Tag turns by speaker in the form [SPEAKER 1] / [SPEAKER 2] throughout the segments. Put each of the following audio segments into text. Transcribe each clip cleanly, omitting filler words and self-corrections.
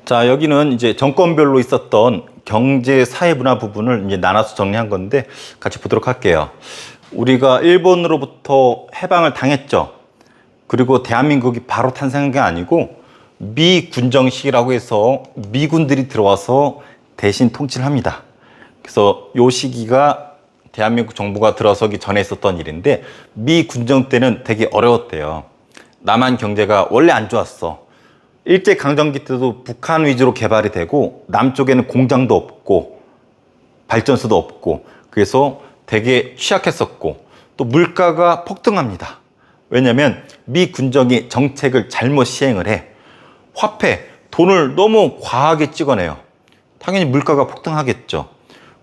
[SPEAKER 1] 자, 여기는 이제 정권별로 있었던 경제, 사회, 문화 부분을 이제 나눠서 정리한 건데 같이 보도록 할게요. 우리가 일본으로부터 해방을 당했죠. 그리고 대한민국이 바로 탄생한 게 아니고 미군정 시기라고 해서 미군들이 들어와서 대신 통치를 합니다. 그래서 요 시기가 대한민국 정부가 들어서기 전에 있었던 일인데 미군정 때는 되게 어려웠대요. 남한 경제가 원래 안 좋았어. 일제강점기 때도 북한 위주로 개발이 되고 남쪽에는 공장도 없고 발전소도 없고 그래서 되게 취약했었고 또 물가가 폭등합니다. 왜냐하면 미 군정이 정책을 잘못 시행을 해. 화폐, 돈을 너무 과하게 찍어내요. 당연히 물가가 폭등하겠죠.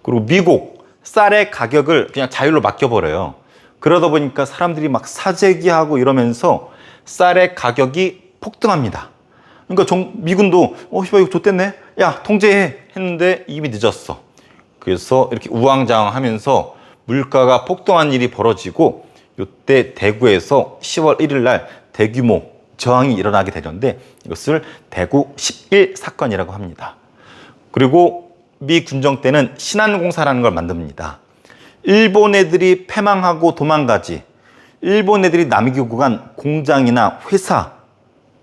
[SPEAKER 1] 그리고 미국, 쌀의 가격을 그냥 자율로 맡겨버려요. 그러다 보니까 사람들이 막 사재기하고 이러면서 쌀의 가격이 폭등합니다. 그러니까 미군도 이거 좋댔네? 야, 통제해! 했는데 이미 늦었어. 그래서 이렇게 우왕좌왕하면서 물가가 폭등한 일이 벌어지고 이때 대구에서 10월 1일 날 대규모 저항이 일어나게 되는데 이것을 대구 11 사건이라고 합니다. 그리고 미 군정 때는 신안공사라는 걸 만듭니다. 일본 애들이 패망하고 도망가지 일본 애들이 남기고 간 공장이나 회사,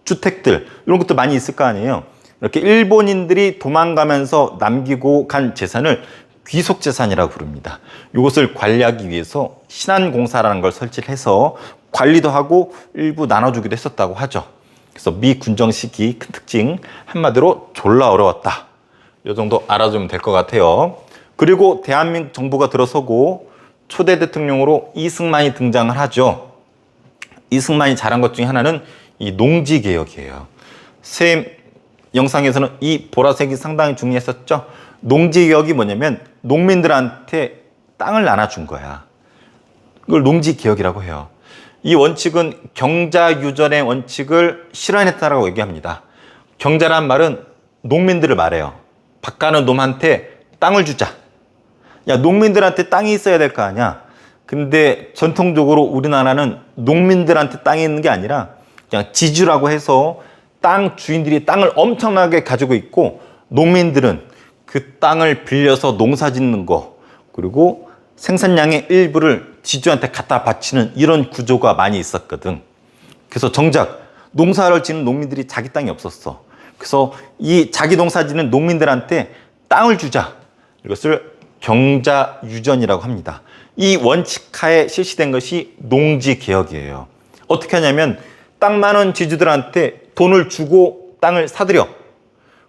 [SPEAKER 1] 주택들 이런 것도 많이 있을 거 아니에요. 이렇게 일본인들이 도망가면서 남기고 간 재산을 귀속재산이라고 부릅니다. 이것을 관리하기 위해서 신안공사라는 걸 설치를 해서 관리도 하고 일부 나눠주기도 했었다고 하죠. 그래서 미 군정 시기 큰 특징 한마디로 졸라 어려웠다. 이 정도 알아두면 될 것 같아요. 그리고 대한민국 정부가 들어서고 초대 대통령으로 이승만이 등장을 하죠. 이승만이 잘한 것 중에 하나는 이 농지개혁이에요. 선생님 영상에서는 이 보라색이 상당히 중요했었죠. 농지개혁이 뭐냐면 농민들한테 땅을 나눠준 거야. 이걸 농지개혁이라고 해요. 이 원칙은 경자유전의 원칙을 실현했다라고 얘기합니다. 경자란 말은 농민들을 말해요. 밭가는 놈한테 땅을 주자. 야, 농민들한테 땅이 있어야 될 거 아니야. 근데 전통적으로 우리나라는 농민들한테 땅이 있는 게 아니라 그냥 지주라고 해서 땅 주인들이 땅을 엄청나게 가지고 있고 농민들은 그 땅을 빌려서 농사 짓는 거 그리고 생산량의 일부를 지주한테 갖다 바치는 이런 구조가 많이 있었거든. 그래서 정작 농사를 짓는 농민들이 자기 땅이 없었어. 그래서 이 자기 농사 짓는 농민들한테 땅을 주자. 이것을 경자유전이라고 합니다. 이 원칙하에 실시된 것이 농지개혁이에요. 어떻게 하냐면 땅 많은 지주들한테 돈을 주고 땅을 사들여.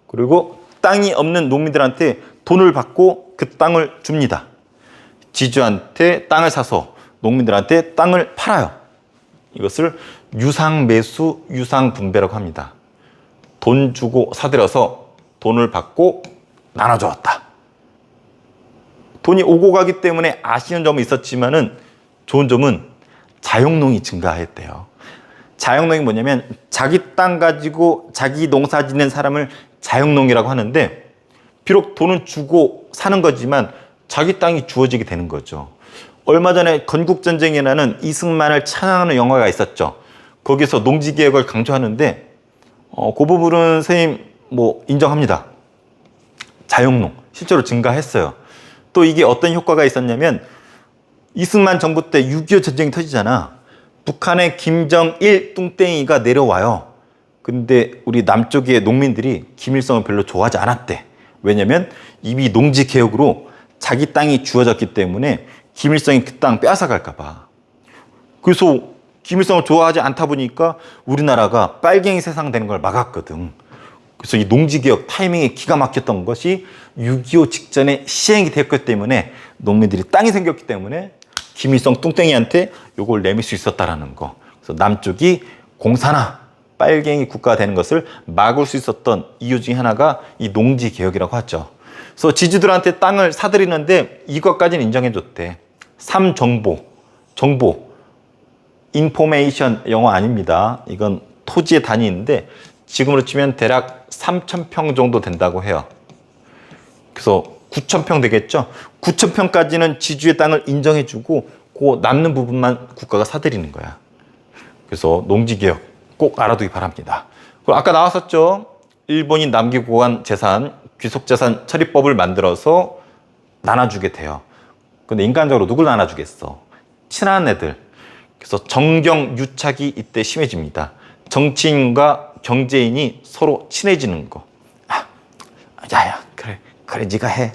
[SPEAKER 1] 그리고 땅이 없는 농민들한테 돈을 받고 그 땅을 줍니다. 지주한테 땅을 사서 농민들한테 땅을 팔아요. 이것을 유상매수, 유상분배라고 합니다. 돈 주고 사들여서 돈을 받고 나눠주었다. 돈이 오고 가기 때문에 아쉬운 점은 있었지만은 좋은 점은 자영농이 증가했대요. 자영농이 뭐냐면 자기 땅 가지고 자기 농사 짓는 사람을 자영농이라고 하는데 비록 돈은 주고 사는 거지만 자기 땅이 주어지게 되는 거죠. 얼마 전에 건국전쟁이라는 이승만을 찬양하는 영화가 있었죠. 거기서 농지개혁을 강조하는데 그 부분은 선생님 인정합니다. 자영농 실제로 증가했어요. 또 이게 어떤 효과가 있었냐면 이승만 정부 때 6.25 전쟁이 터지잖아. 북한의 김정일 뚱땡이가 내려와요. 근데 우리 남쪽의 농민들이 김일성을 별로 좋아하지 않았대. 왜냐면 이미 농지개혁으로 자기 땅이 주어졌기 때문에 김일성이 그 땅 빼앗아갈까 봐. 그래서 김일성을 좋아하지 않다 보니까 우리나라가 빨갱이 세상 되는 걸 막았거든. 그래서 이 농지개혁 타이밍이 기가 막혔던 것이 6.25 직전에 시행이 됐기 때문에 농민들이 땅이 생겼기 때문에 김일성 뚱땡이한테 요걸 내밀 수 있었다라는 거. 그래서 남쪽이 공산화, 빨갱이 국가가 되는 것을 막을 수 있었던 이유 중에 하나가 이 농지개혁이라고 하죠. 그래서 지주들한테 땅을 사들이는데 이것까지는 인정해줬대. 삼정보, 정보, 인포메이션 영어 아닙니다. 이건 토지의 단위인데 지금으로 치면 대략 3,000평 정도 된다고 해요. 그래서 9,000평 되겠죠? 9,000평까지는 지주의 땅을 인정해주고 그 남는 부분만 국가가 사들이는 거야. 그래서 농지개혁 꼭 알아두기 바랍니다. 그리고 아까 나왔었죠? 일본이 남기고 간 재산, 귀속재산 처리법을 만들어서 나눠주게 돼요. 근데 인간적으로 누굴 나눠주겠어? 친한 애들. 그래서 정경유착이 이때 심해집니다. 정치인과 경제인이 서로 친해지는 거. 야야, 그래 네가 해.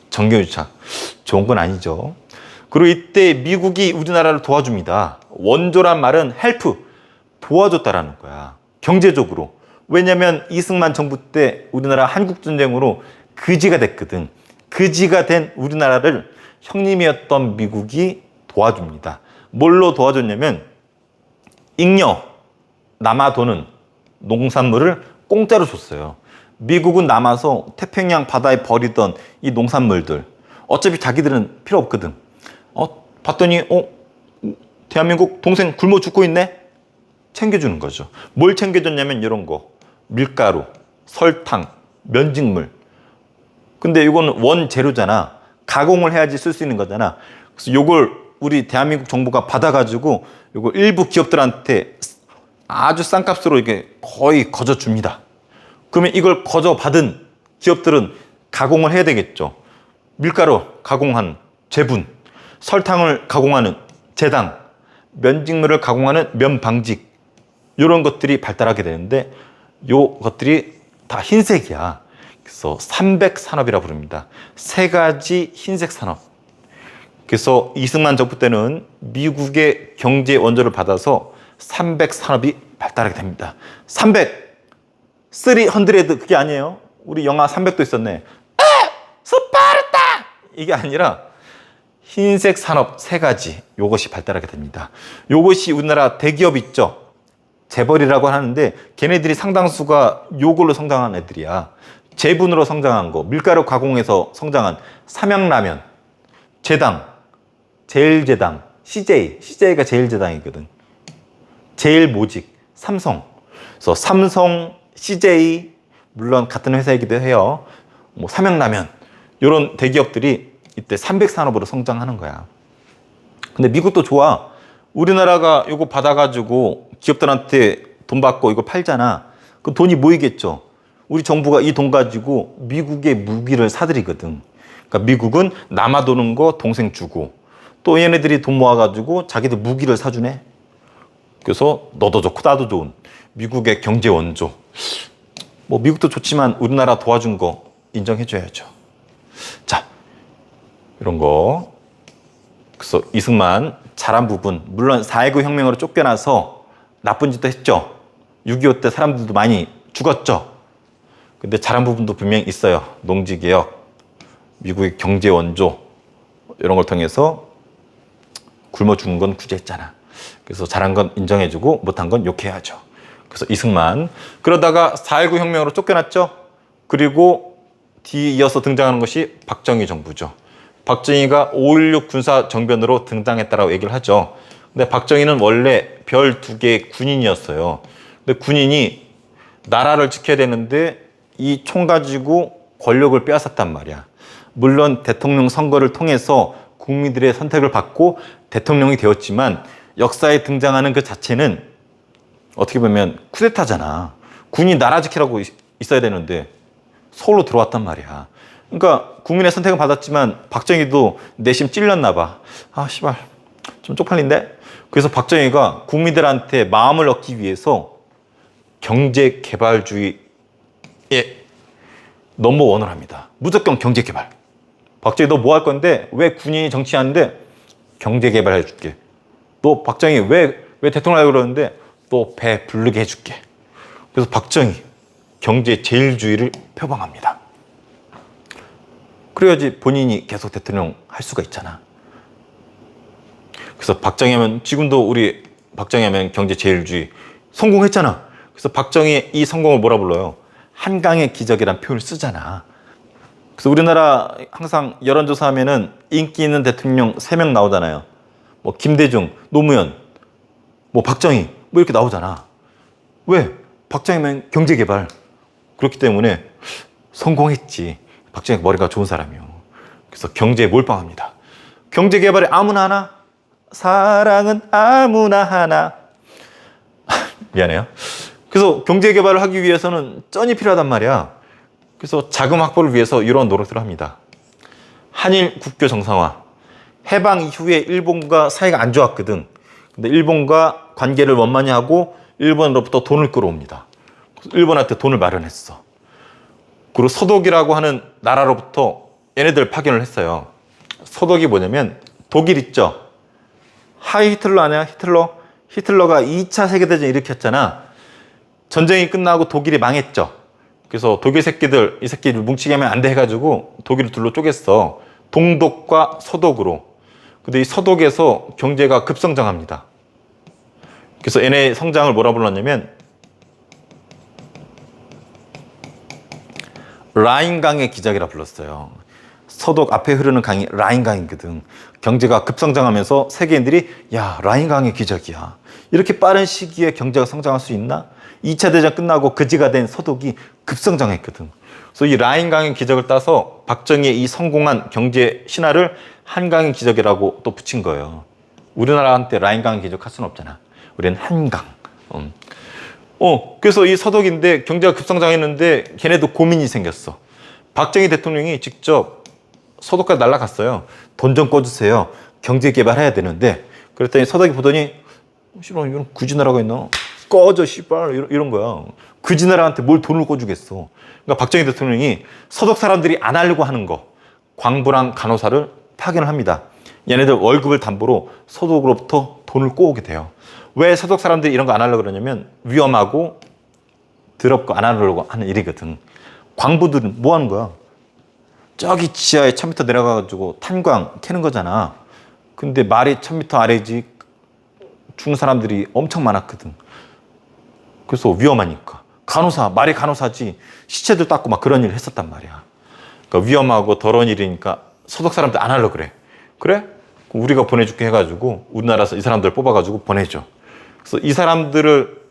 [SPEAKER 1] 정경유착. 좋은 건 아니죠. 그리고 이때 미국이 우리나라를 도와줍니다. 원조란 말은 헬프, 도와줬다라는 거야. 경제적으로. 왜냐면 이승만 정부 때 우리나라 한국전쟁으로 그지가 됐거든. 그지가 된 우리나라를 형님이었던 미국이 도와줍니다. 뭘로 도와줬냐면 잉여, 남아도는 농산물을 공짜로 줬어요. 미국은 남아서 태평양 바다에 버리던 이 농산물들 어차피 자기들은 필요 없거든. 봤더니 대한민국 동생 굶어 죽고 있네? 챙겨주는 거죠. 뭘 챙겨줬냐면 이런 거. 밀가루, 설탕, 면직물. 근데 이거는 원재료잖아. 가공을 해야지 쓸 수 있는 거잖아. 그래서 이걸 우리 대한민국 정부가 받아가지고 이걸 일부 기업들한테 아주 싼 값으로 이게 거의 거저 줍니다. 그러면 이걸 거저 받은 기업들은 가공을 해야 되겠죠. 밀가루 가공한 제분, 설탕을 가공하는 제당, 면직물을 가공하는 면방직, 이런 것들이 발달하게 되는데 요 것들이 다 흰색이야. 그래서 삼백산업이라 부릅니다. 세 가지 흰색 산업. 그래서 이승만 정부 때는 미국의 경제 원조를 받아서 삼백산업이 발달하게 됩니다. 300 그게 아니에요. 우리 영화 300도 있었네. 스파르타! 이게 아니라 흰색 산업 세 가지, 요것이 발달하게 됩니다. 요것이 우리나라 대기업 있죠. 재벌이라고 하는데 걔네들이 상당수가 요걸로 성장한 애들이야. 제분으로 성장한 거, 밀가루 가공해서 성장한 삼양라면, 제당, 제일제당, CJ가 제일제당이거든. 제일모직, 삼성. 그래서 삼성, CJ, 물론 같은 회사이기도 해요. 뭐 삼양라면, 이런 대기업들이 이때 300산업으로 성장하는 거야. 근데 미국도 좋아. 우리나라가 이거 받아가지고 기업들한테 돈 받고 이거 팔잖아. 그 돈이 모이겠죠. 우리 정부가 이 돈 가지고 미국의 무기를 사들이거든. 그러니까 미국은 남아도는 거 동생 주고 또 얘네들이 돈 모아가지고 자기들 무기를 사주네. 그래서 너도 좋고 나도 좋은 미국의 경제 원조. 뭐 미국도 좋지만 우리나라 도와준 거 인정해줘야죠. 자, 이런 거. 그래서 이승만 잘한 부분, 물론 4.19 혁명으로 쫓겨나서 나쁜 짓도 했죠. 6.25 때 사람들도 많이 죽었죠. 근데 잘한 부분도 분명히 있어요. 농지개혁, 미국의 경제 원조, 이런 걸 통해서 굶어 죽은 건 구제했잖아. 그래서 잘한 건 인정해주고 못한 건 욕해야죠. 그래서 이승만. 그러다가 4.19 혁명으로 쫓겨났죠. 그리고 뒤이어서 등장하는 것이 박정희 정부죠. 박정희가 5.16 군사정변으로 등장했다라고 얘기를 하죠. 근데 박정희는 원래 별 2개의 군인이었어요. 근데 군인이 나라를 지켜야 되는데 이 총 가지고 권력을 빼앗았단 말이야. 물론 대통령 선거를 통해서 국민들의 선택을 받고 대통령이 되었지만 역사에 등장하는 그 자체는 어떻게 보면 쿠데타잖아. 군이 나라 지키라고 있어야 되는데 서울로 들어왔단 말이야. 그러니까 국민의 선택을 받았지만 박정희도 내심 찔렸나 봐. 아, 씨발. 좀 쪽팔린데? 그래서 박정희가 국민들한테 마음을 얻기 위해서 경제개발주의에 넘버원을 합니다. 무조건 경제개발. 박정희 너 뭐 할 건데? 왜 군인이 정치하는데? 경제개발 해줄게. 너 박정희 왜 대통령 하려고 그러는데? 또 배 부르게 해줄게. 그래서 박정희 경제 제일주의를 표방합니다. 그래야지 본인이 계속 대통령 할 수가 있잖아. 그래서 박정희 하면 지금도 우리 박정희 하면 경제 제일주의 성공했잖아. 그래서 박정희의 이 성공을 뭐라 불러요? 한강의 기적이란 표현을 쓰잖아. 그래서 우리나라 항상 여론조사 하면은 인기 있는 대통령 3명 나오잖아요. 뭐 김대중, 노무현, 뭐 박정희 뭐 이렇게 나오잖아. 왜? 박정희면 경제개발. 그렇기 때문에 성공했지. 박정희가 머리가 좋은 사람이요. 그래서 경제에 몰빵합니다. 경제개발에 아무나 하나? 사랑은 아무나 하나. 미안해요. 그래서 경제 개발을 하기 위해서는 쩐이 필요하단 말이야. 그래서 자금 확보를 위해서 이런 노력들을 합니다. 한일 국교 정상화. 해방 이후에 일본과 사이가 안 좋았거든. 근데 일본과 관계를 원만히 하고 일본으로부터 돈을 끌어옵니다. 일본한테 돈을 마련했어. 그리고 서독이라고 하는 나라로부터 얘네들 파견을 했어요. 서독이 뭐냐면 독일 있죠. 하이 히틀러 아니야? 히틀러가 2차 세계대전 일으켰잖아. 전쟁이 끝나고 독일이 망했죠. 그래서 독일 새끼들, 이 새끼들 뭉치게 하면 안 돼 해가지고 독일을 둘로 쪼갰어. 동독과 서독으로. 근데 이 서독에서 경제가 급성장합니다. 그래서 얘네 성장을 뭐라 불렀냐면 라인강의 기적이라 불렀어요. 서독 앞에 흐르는 강이 라인강이거든. 경제가 급성장하면서 세계인들이 야, 라인강의 기적이야. 이렇게 빠른 시기에 경제가 성장할 수 있나? 2차 대전 끝나고 거지가 된 서독이 급성장했거든. 그래서 이 라인강의 기적을 따서 박정희의 이 성공한 경제 신화를 한강의 기적이라고 또 붙인 거예요. 우리나라한테 라인강의 기적 할 수는 없잖아. 우리는 한강. 그래서 이 서독인데 경제가 급성장했는데 걔네도 고민이 생겼어. 박정희 대통령이 직접 서독까지 날아갔어요. 돈 좀 꿔주세요. 경제 개발해야 되는데. 그랬더니 서독이 보더니 싫어, 이런 그지 나라가 있나? 꺼져 씨발 이런 거야. 그지 나라한테 뭘 돈을 꿔주겠어. 그러니까 박정희 대통령이 서독 사람들이 안 하려고 하는 거 광부랑 간호사를 파견을 합니다. 얘네들 월급을 담보로 서독으로부터 돈을 꼬오게 돼요. 왜 서독 사람들이 이런 거 안 하려고 그러냐면 위험하고 더럽고 안 하려고 하는 일이거든. 광부들은 뭐 하는 거야? 저기 지하에 1000m 내려가가지고 탄광 캐는 거잖아. 근데 말이 1000m 아래지 죽은 사람들이 엄청 많았거든. 그래서 위험하니까. 간호사, 말이 간호사지 시체들 닦고 막 그런 일을 했었단 말이야. 그러니까 위험하고 더러운 일이니까 서독 사람들 안 하려고 그래. 그래? 그럼 우리가 보내줄게 해가지고 우리나라에서 이 사람들 뽑아가지고 보내줘. 그래서 이 사람들을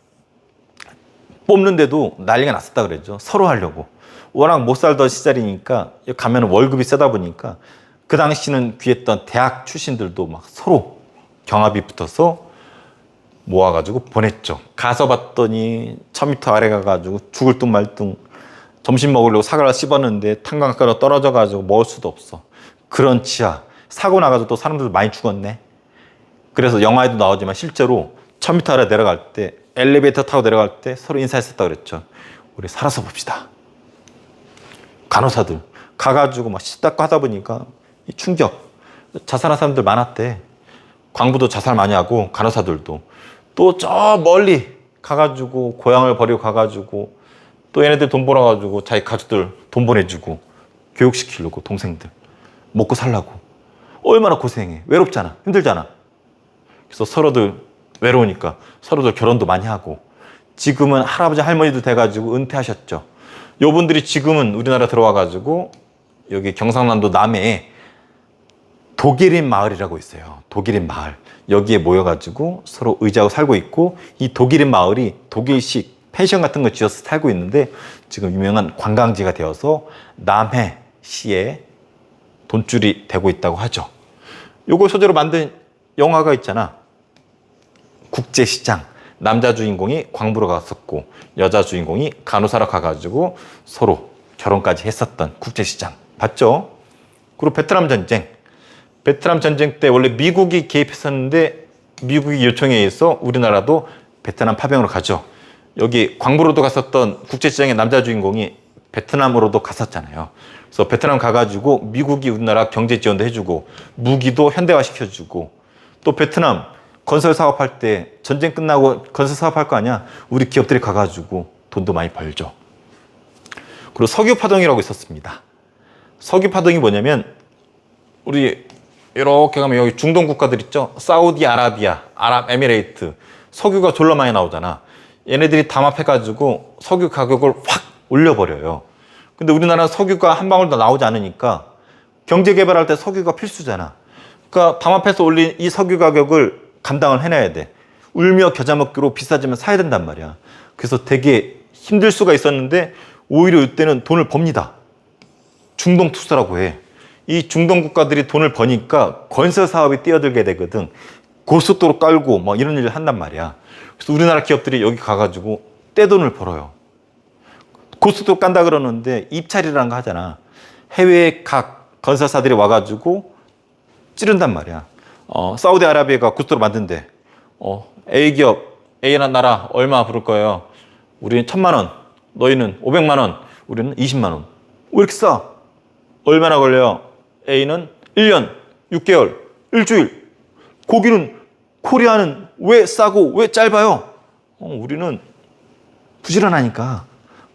[SPEAKER 1] 뽑는데도 난리가 났었다 그랬죠. 서로 하려고. 워낙 못 살던 시절이니까 가면 월급이 세다 보니까 그 당시는 귀했던 대학 출신들도 막 서로 경합이 붙어서 모아가지고 보냈죠. 가서 봤더니 1000m 아래 가가지고 죽을 둥 말 둥 점심 먹으려고 사과를 씹었는데 탄광가로 떨어져가지고 먹을 수도 없어. 그런 지하. 사고 나가지고 또 사람들 많이 죽었네. 그래서 영화에도 나오지만 실제로 1000m 아래 내려갈 때 엘리베이터 타고 내려갈 때 서로 인사했었다 그랬죠. 우리 살아서 봅시다. 간호사들 가가지고 막 시 닦고 하다 보니까 이 충격. 자살한 사람들 많았대. 광부도 자살 많이 하고 간호사들도. 또 저 멀리 가가지고 고향을 버리고 가가지고 또 얘네들 돈 벌어가지고 자기 가족들 돈 보내주고 교육시키려고 동생들 먹고 살라고. 얼마나 고생해. 외롭잖아. 힘들잖아. 그래서 서로들 외로우니까 서로들 결혼도 많이 하고 지금은 할아버지 할머니도 돼가지고 은퇴하셨죠. 요분들이 지금은 우리나라 들어와가지고 여기 경상남도 남해에 독일인 마을이라고 있어요. 독일인 마을. 여기에 모여가지고 서로 의지하고 살고 있고 이 독일인 마을이 독일식 펜션 같은 거 지어서 살고 있는데 지금 유명한 관광지가 되어서 남해시에 돈줄이 되고 있다고 하죠. 요걸 소재로 만든 영화가 있잖아. 국제시장. 남자 주인공이 광부로 갔었고 여자 주인공이 간호사로 가가지고 서로 결혼까지 했었던 국제시장. 봤죠? 그리고 베트남 전쟁. 베트남 전쟁 때 원래 미국이 개입했었는데 미국이 요청에 의해서 우리나라도 베트남 파병으로 가죠. 여기 광부로도 갔었던 국제시장의 남자 주인공이 베트남으로도 갔었잖아요. 그래서 베트남 가가지고 미국이 우리나라 경제 지원도 해주고 무기도 현대화 시켜주고 또 베트남 건설 사업할 때 전쟁 끝나고 건설 사업할 거 아니야. 우리 기업들이 가가지고 돈도 많이 벌죠. 그리고 석유 파동이라고 있었습니다. 석유 파동이 뭐냐면 우리 이렇게 가면 여기 중동 국가들 있죠. 사우디아라비아, 아랍에미레이트 석유가 졸라 많이 나오잖아. 얘네들이 담합해가지고 석유 가격을 확 올려버려요. 근데 우리나라는 석유가 한 방울도 나오지 않으니까 경제 개발할 때 석유가 필수잖아. 그러니까 담합해서 올린 이 석유 가격을 감당을 해내야 돼. 울며 겨자 먹기로 비싸지면 사야 된단 말이야. 그래서 되게 힘들 수가 있었는데 오히려 이때는 돈을 법니다. 중동 투자라고 해. 이 중동 국가들이 돈을 버니까 건설 사업이 뛰어들게 되거든. 고속도로 깔고 막 이런 일을 한단 말이야. 그래서 우리나라 기업들이 여기 가가지고 떼돈을 벌어요. 고속도로 깐다 그러는데 입찰이라는 거 하잖아. 해외 각 건설사들이 와가지고 찌른단 말이야. 사우디아라비아가 고속도로 만든대. A기업, A라는 나라 얼마 부를 거예요? 우리는 1,000만 원, 너희는 500만 원, 우리는 20만 원. 왜 이렇게 싸? 얼마나 걸려요? A는 1년, 6개월, 일주일. 거기는 코리아는 왜 싸고 왜 짧아요? 우리는 부지런하니까.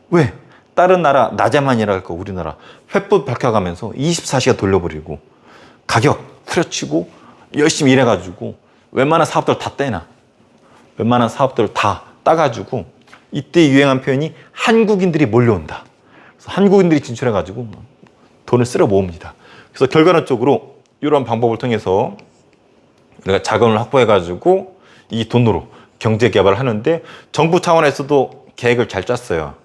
[SPEAKER 1] 왜? 다른 나라 낮에만 일할 거 우리나라 횃불 밝혀가면서 24시간 돌려버리고 가격 후려치고 열심히 일해가지고 웬만한 사업들 다 떼나. 웬만한 사업들을 다 따가지고 이때 유행한 표현이 한국인들이 몰려온다. 그래서 한국인들이 진출해가지고 돈을 쓸어 모읍니다. 그래서 결과론적으로 이런 방법을 통해서 우리가 자금을 확보해가지고 이 돈으로 경제 개발을 하는데 정부 차원에서도 계획을 잘 짰어요.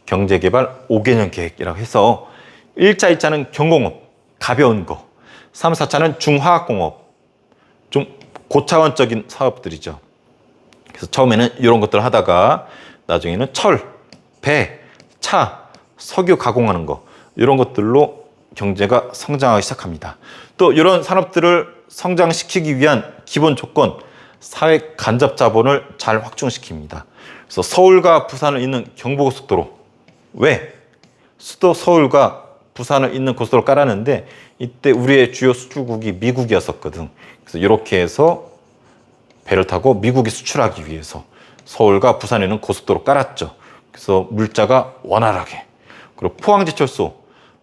[SPEAKER 1] 경제개발 5개년 계획이라고 해서 1차, 2차는 경공업, 가벼운 거. 3, 4차는 중화학공업, 좀 고차원적인 사업들이죠. 그래서 처음에는 이런 것들을 하다가 나중에는 철, 배, 차, 석유 가공하는 거 이런 것들로 경제가 성장하기 시작합니다. 또 이런 산업들을 성장시키기 위한 기본 조건, 사회 간접 자본을 잘 확충시킵니다. 그래서 서울과 부산을 잇는 경부고속도로 왜? 수도 서울과 부산을 잇는 고속도로를 깔았는데 이때 우리의 주요 수출국이 미국이었었거든. 그래서 이렇게 해서 배를 타고 미국에 수출하기 위해서 서울과 부산에 있는 고속도로 깔았죠. 그래서 물자가 원활하게. 그리고 포항제철소.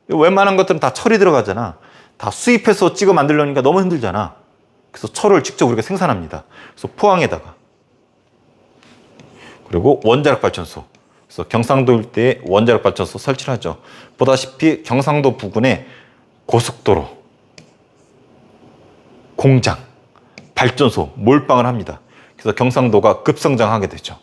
[SPEAKER 1] 웬만한 것들은 다 철이 들어가잖아. 다 수입해서 찍어 만들려니까 너무 힘들잖아. 그래서 철을 직접 우리가 생산합니다. 그래서 포항에다가. 그리고 원자력 발전소. 그래서 경상도 일대에 원자력 발전소 설치를 하죠. 보다시피 경상도 부근에 고속도로, 공장, 발전소, 몰빵을 합니다. 그래서 경상도가 급성장하게 되죠.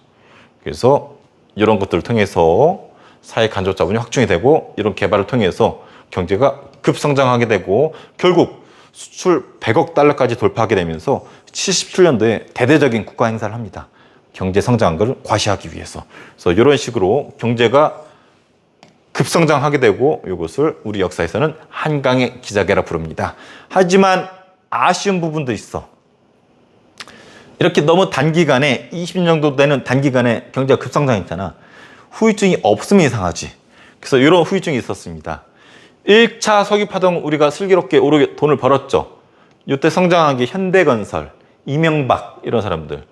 [SPEAKER 1] 그래서 이런 것들을 통해서 사회 간접 자본이 확충이 되고 이런 개발을 통해서 경제가 급성장하게 되고 결국 수출 100억 달러까지 돌파하게 되면서 77년도에 대대적인 국가 행사를 합니다. 경제 성장한 것을 과시하기 위해서. 그래서 이런 식으로 경제가 급성장하게 되고 이것을 우리 역사에서는 한강의 기자개라 부릅니다. 하지만 아쉬운 부분도 있어. 이렇게 너무 단기간에 20년 정도 되는 단기간에 경제가 급성장했잖아. 후유증이 없으면 이상하지. 그래서 이런 후유증이 있었습니다. 1차 석유파동 우리가 슬기롭게 오르게 돈을 벌었죠. 이때 성장한 게 현대건설, 이명박 이런 사람들.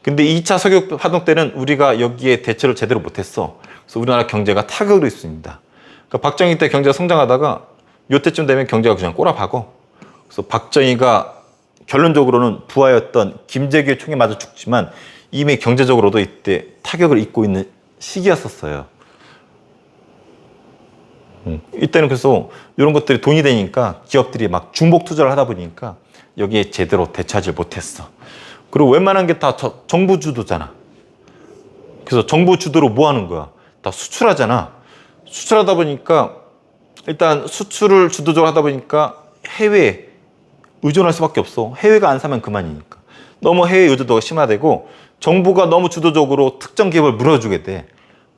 [SPEAKER 1] 근데 2차 석유 파동 때는 우리가 여기에 대처를 제대로 못했어. 그래서 우리나라 경제가 타격을 입습니다. 그러니까 박정희 때 경제가 성장하다가 이때쯤 되면 경제가 그냥 꼬라박어. 그래서 박정희가 결론적으로는 부하였던 김재규의 총에 맞아 죽지만 이미 경제적으로도 이때 타격을 입고 있는 시기였었어요. 이때는 그래서 이런 것들이 돈이 되니까 기업들이 막 중복 투자를 하다 보니까 여기에 제대로 대처하지 못했어. 그리고 웬만한 게 다 정부 주도잖아. 그래서 정부 주도로 뭐 하는 거야? 다 수출하잖아. 수출하다 보니까 일단 수출을 주도적으로 하다 보니까 해외에 의존할 수밖에 없어. 해외가 안 사면 그만이니까. 너무 해외 의존도가 심화되고 정부가 너무 주도적으로 특정 기업을 물어주게 돼.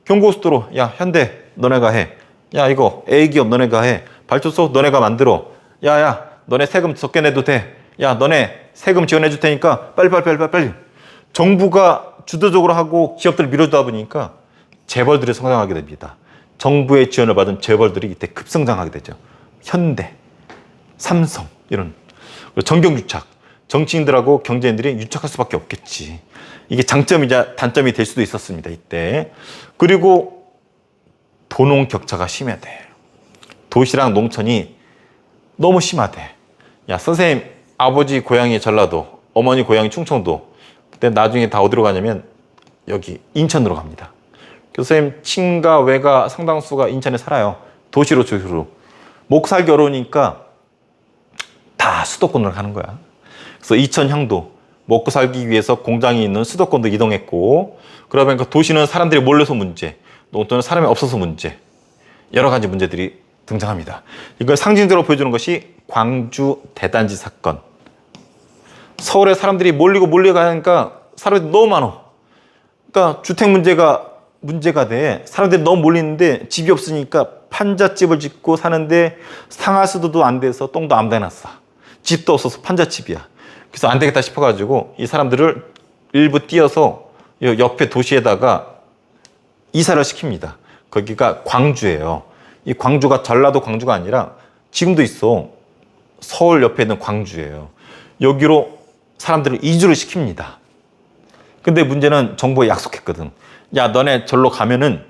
[SPEAKER 1] 경고속도로 야 현대 너네가 해. 야 이거 A기업 너네가 해. 발전소 너네가 만들어. 야야 너네 세금 적게 내도 돼. 야 너네 세금 지원해 줄 테니까 빨리. 정부가 주도적으로 하고 기업들을 밀어주다 보니까 재벌들이 성장하게 됩니다. 정부의 지원을 받은 재벌들이 이때 급성장하게 되죠. 현대, 삼성 이런 정경유착. 정치인들하고 경제인들이 유착할 수밖에 없겠지. 이게 장점이자 단점이 될 수도 있었습니다. 이때. 그리고 도농 격차가 심하대. 도시랑 농촌이 너무 심하대. 야 선생님 아버지 고향이 전라도, 어머니 고향이 충청도. 그때 나중에 다 어디로 가냐면 여기 인천으로 갑니다. 교수님 친가 외가 상당수가 인천에 살아요. 도시로 조수로. 목 살기 어려우니까 다 수도권으로 가는 거야. 그래서 이천향도 먹고 살기 위해서 공장이 있는 수도권도 이동했고, 그러니까 도시는 사람들이 몰려서 문제, 농촌은 사람이 없어서 문제, 여러 가지 문제들이 등장합니다. 이걸 상징적으로 보여주는 것이 광주 대단지 사건. 서울에 사람들이 몰려가니까 사람들이 너무 많아. 그러니까 주택 문제가 문제가 돼. 사람들이 너무 몰리는데 집이 없으니까 판잣집을 짓고 사는데 상하수도도 안 돼서 똥도 아무데나 놨어. 집도 없어서 판잣집이야. 그래서 안 되겠다 싶어가지고 이 사람들을 일부 띄어서 옆에 도시에다가 이사를 시킵니다. 거기가 광주예요. 이 광주가 전라도 광주가 아니라 지금도 있어. 서울 옆에 있는 광주예요. 여기로 사람들을 이주를 시킵니다. 근데 문제는 정부에 약속했거든. 야, 너네 절로 가면은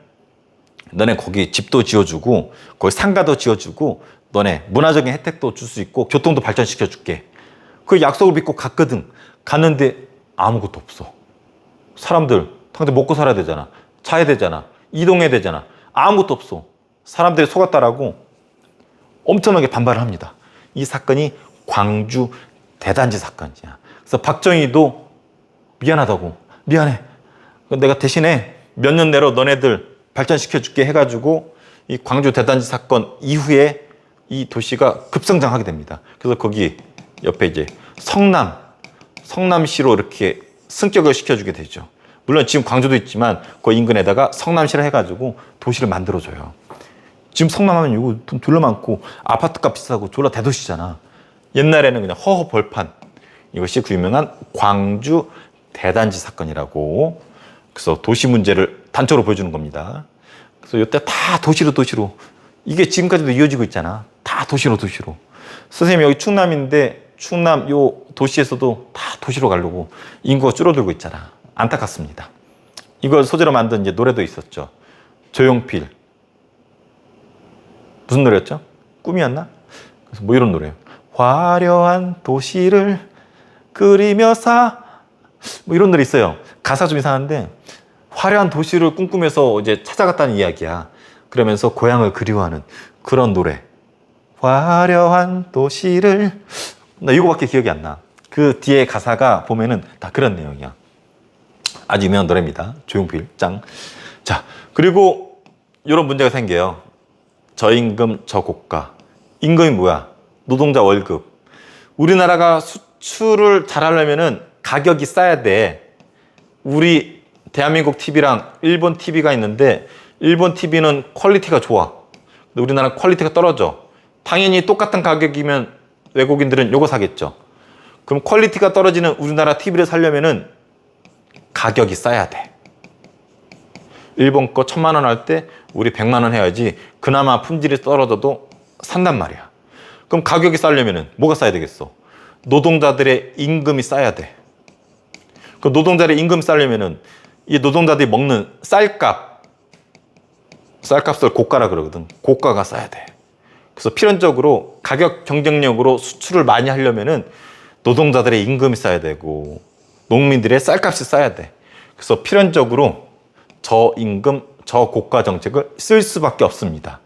[SPEAKER 1] 너네 거기 집도 지어주고 거기 상가도 지어주고 너네 문화적인 혜택도 줄 수 있고 교통도 발전시켜줄게. 그 약속을 믿고 갔거든. 갔는데 아무것도 없어. 사람들 당장 먹고 살아야 되잖아. 자야 되잖아. 이동해야 되잖아. 아무것도 없어. 사람들이 속았다라고 엄청나게 반발을 합니다. 이 사건이 광주 대단지 사건이야. 그래서 박정희도 미안하다고. 미안해. 내가 대신에 몇 년 내로 너네들 발전시켜줄게 해가지고 이 광주 대단지 사건 이후에 이 도시가 급성장하게 됩니다. 그래서 거기 옆에 이제 성남시로 이렇게 승격을 시켜주게 되죠. 물론 지금 광주도 있지만 그 인근에다가 성남시를 해가지고 도시를 만들어줘요. 지금 성남하면 이거 돈 졸라 많고 아파트값 비싸고 졸라 대도시잖아. 옛날에는 그냥 허허 벌판. 이것이 그 유명한 광주 대단지 사건이라고. 그래서 도시 문제를 단적으로 보여주는 겁니다. 그래서 이때 다 도시로 이게 지금까지도 이어지고 있잖아. 다 도시로. 선생님 여기 충남인데 충남 요 도시에서도 다 도시로 가려고 인구가 줄어들고 있잖아. 안타깝습니다. 이걸 소재로 만든 이제 노래도 있었죠. 조용필. 무슨 노래였죠? 꿈이었나? 그래서 뭐 이런 노래예요. 화려한 도시를 그리며 뭐 이런 노래 있어요. 가사 좀 이상한데 화려한 도시를 꿈꾸면서 이제 찾아갔다는 이야기야. 그러면서 고향을 그리워하는 그런 노래. 화려한 도시를 나 이거밖에 기억이 안 나. 그 뒤에 가사가 보면은 다 그런 내용이야. 아주 유명한 노래입니다. 조용필 짱. 자, 그리고 이런 문제가 생겨요. 저임금 저고가. 임금이 뭐야? 노동자 월급. 우리나라가 수출을 잘하려면은 가격이 싸야 돼. 우리 대한민국 TV랑 일본 TV가 있는데 일본 TV는 퀄리티가 좋아. 근데 우리나라는 퀄리티가 떨어져. 당연히 똑같은 가격이면 외국인들은 요거 사겠죠. 그럼 퀄리티가 떨어지는 우리나라 TV를 사려면은 가격이 싸야 돼. 일본 거 1,000만 원 할 때 우리 100만 원 해야지 그나마 품질이 떨어져도 산단 말이야. 그럼 가격이 싸려면은 뭐가 싸야 되겠어? 노동자들의 임금이 싸야 돼. 그 노동자들의 임금 싸려면은 이 노동자들이 먹는 쌀값을 고가라 그러거든. 고가가 싸야 돼. 그래서 필연적으로 가격 경쟁력으로 수출을 많이 하려면은 노동자들의 임금이 싸야 되고 농민들의 쌀값이 싸야 돼. 그래서 필연적으로 저임금, 저고가 정책을 쓸 수밖에 없습니다.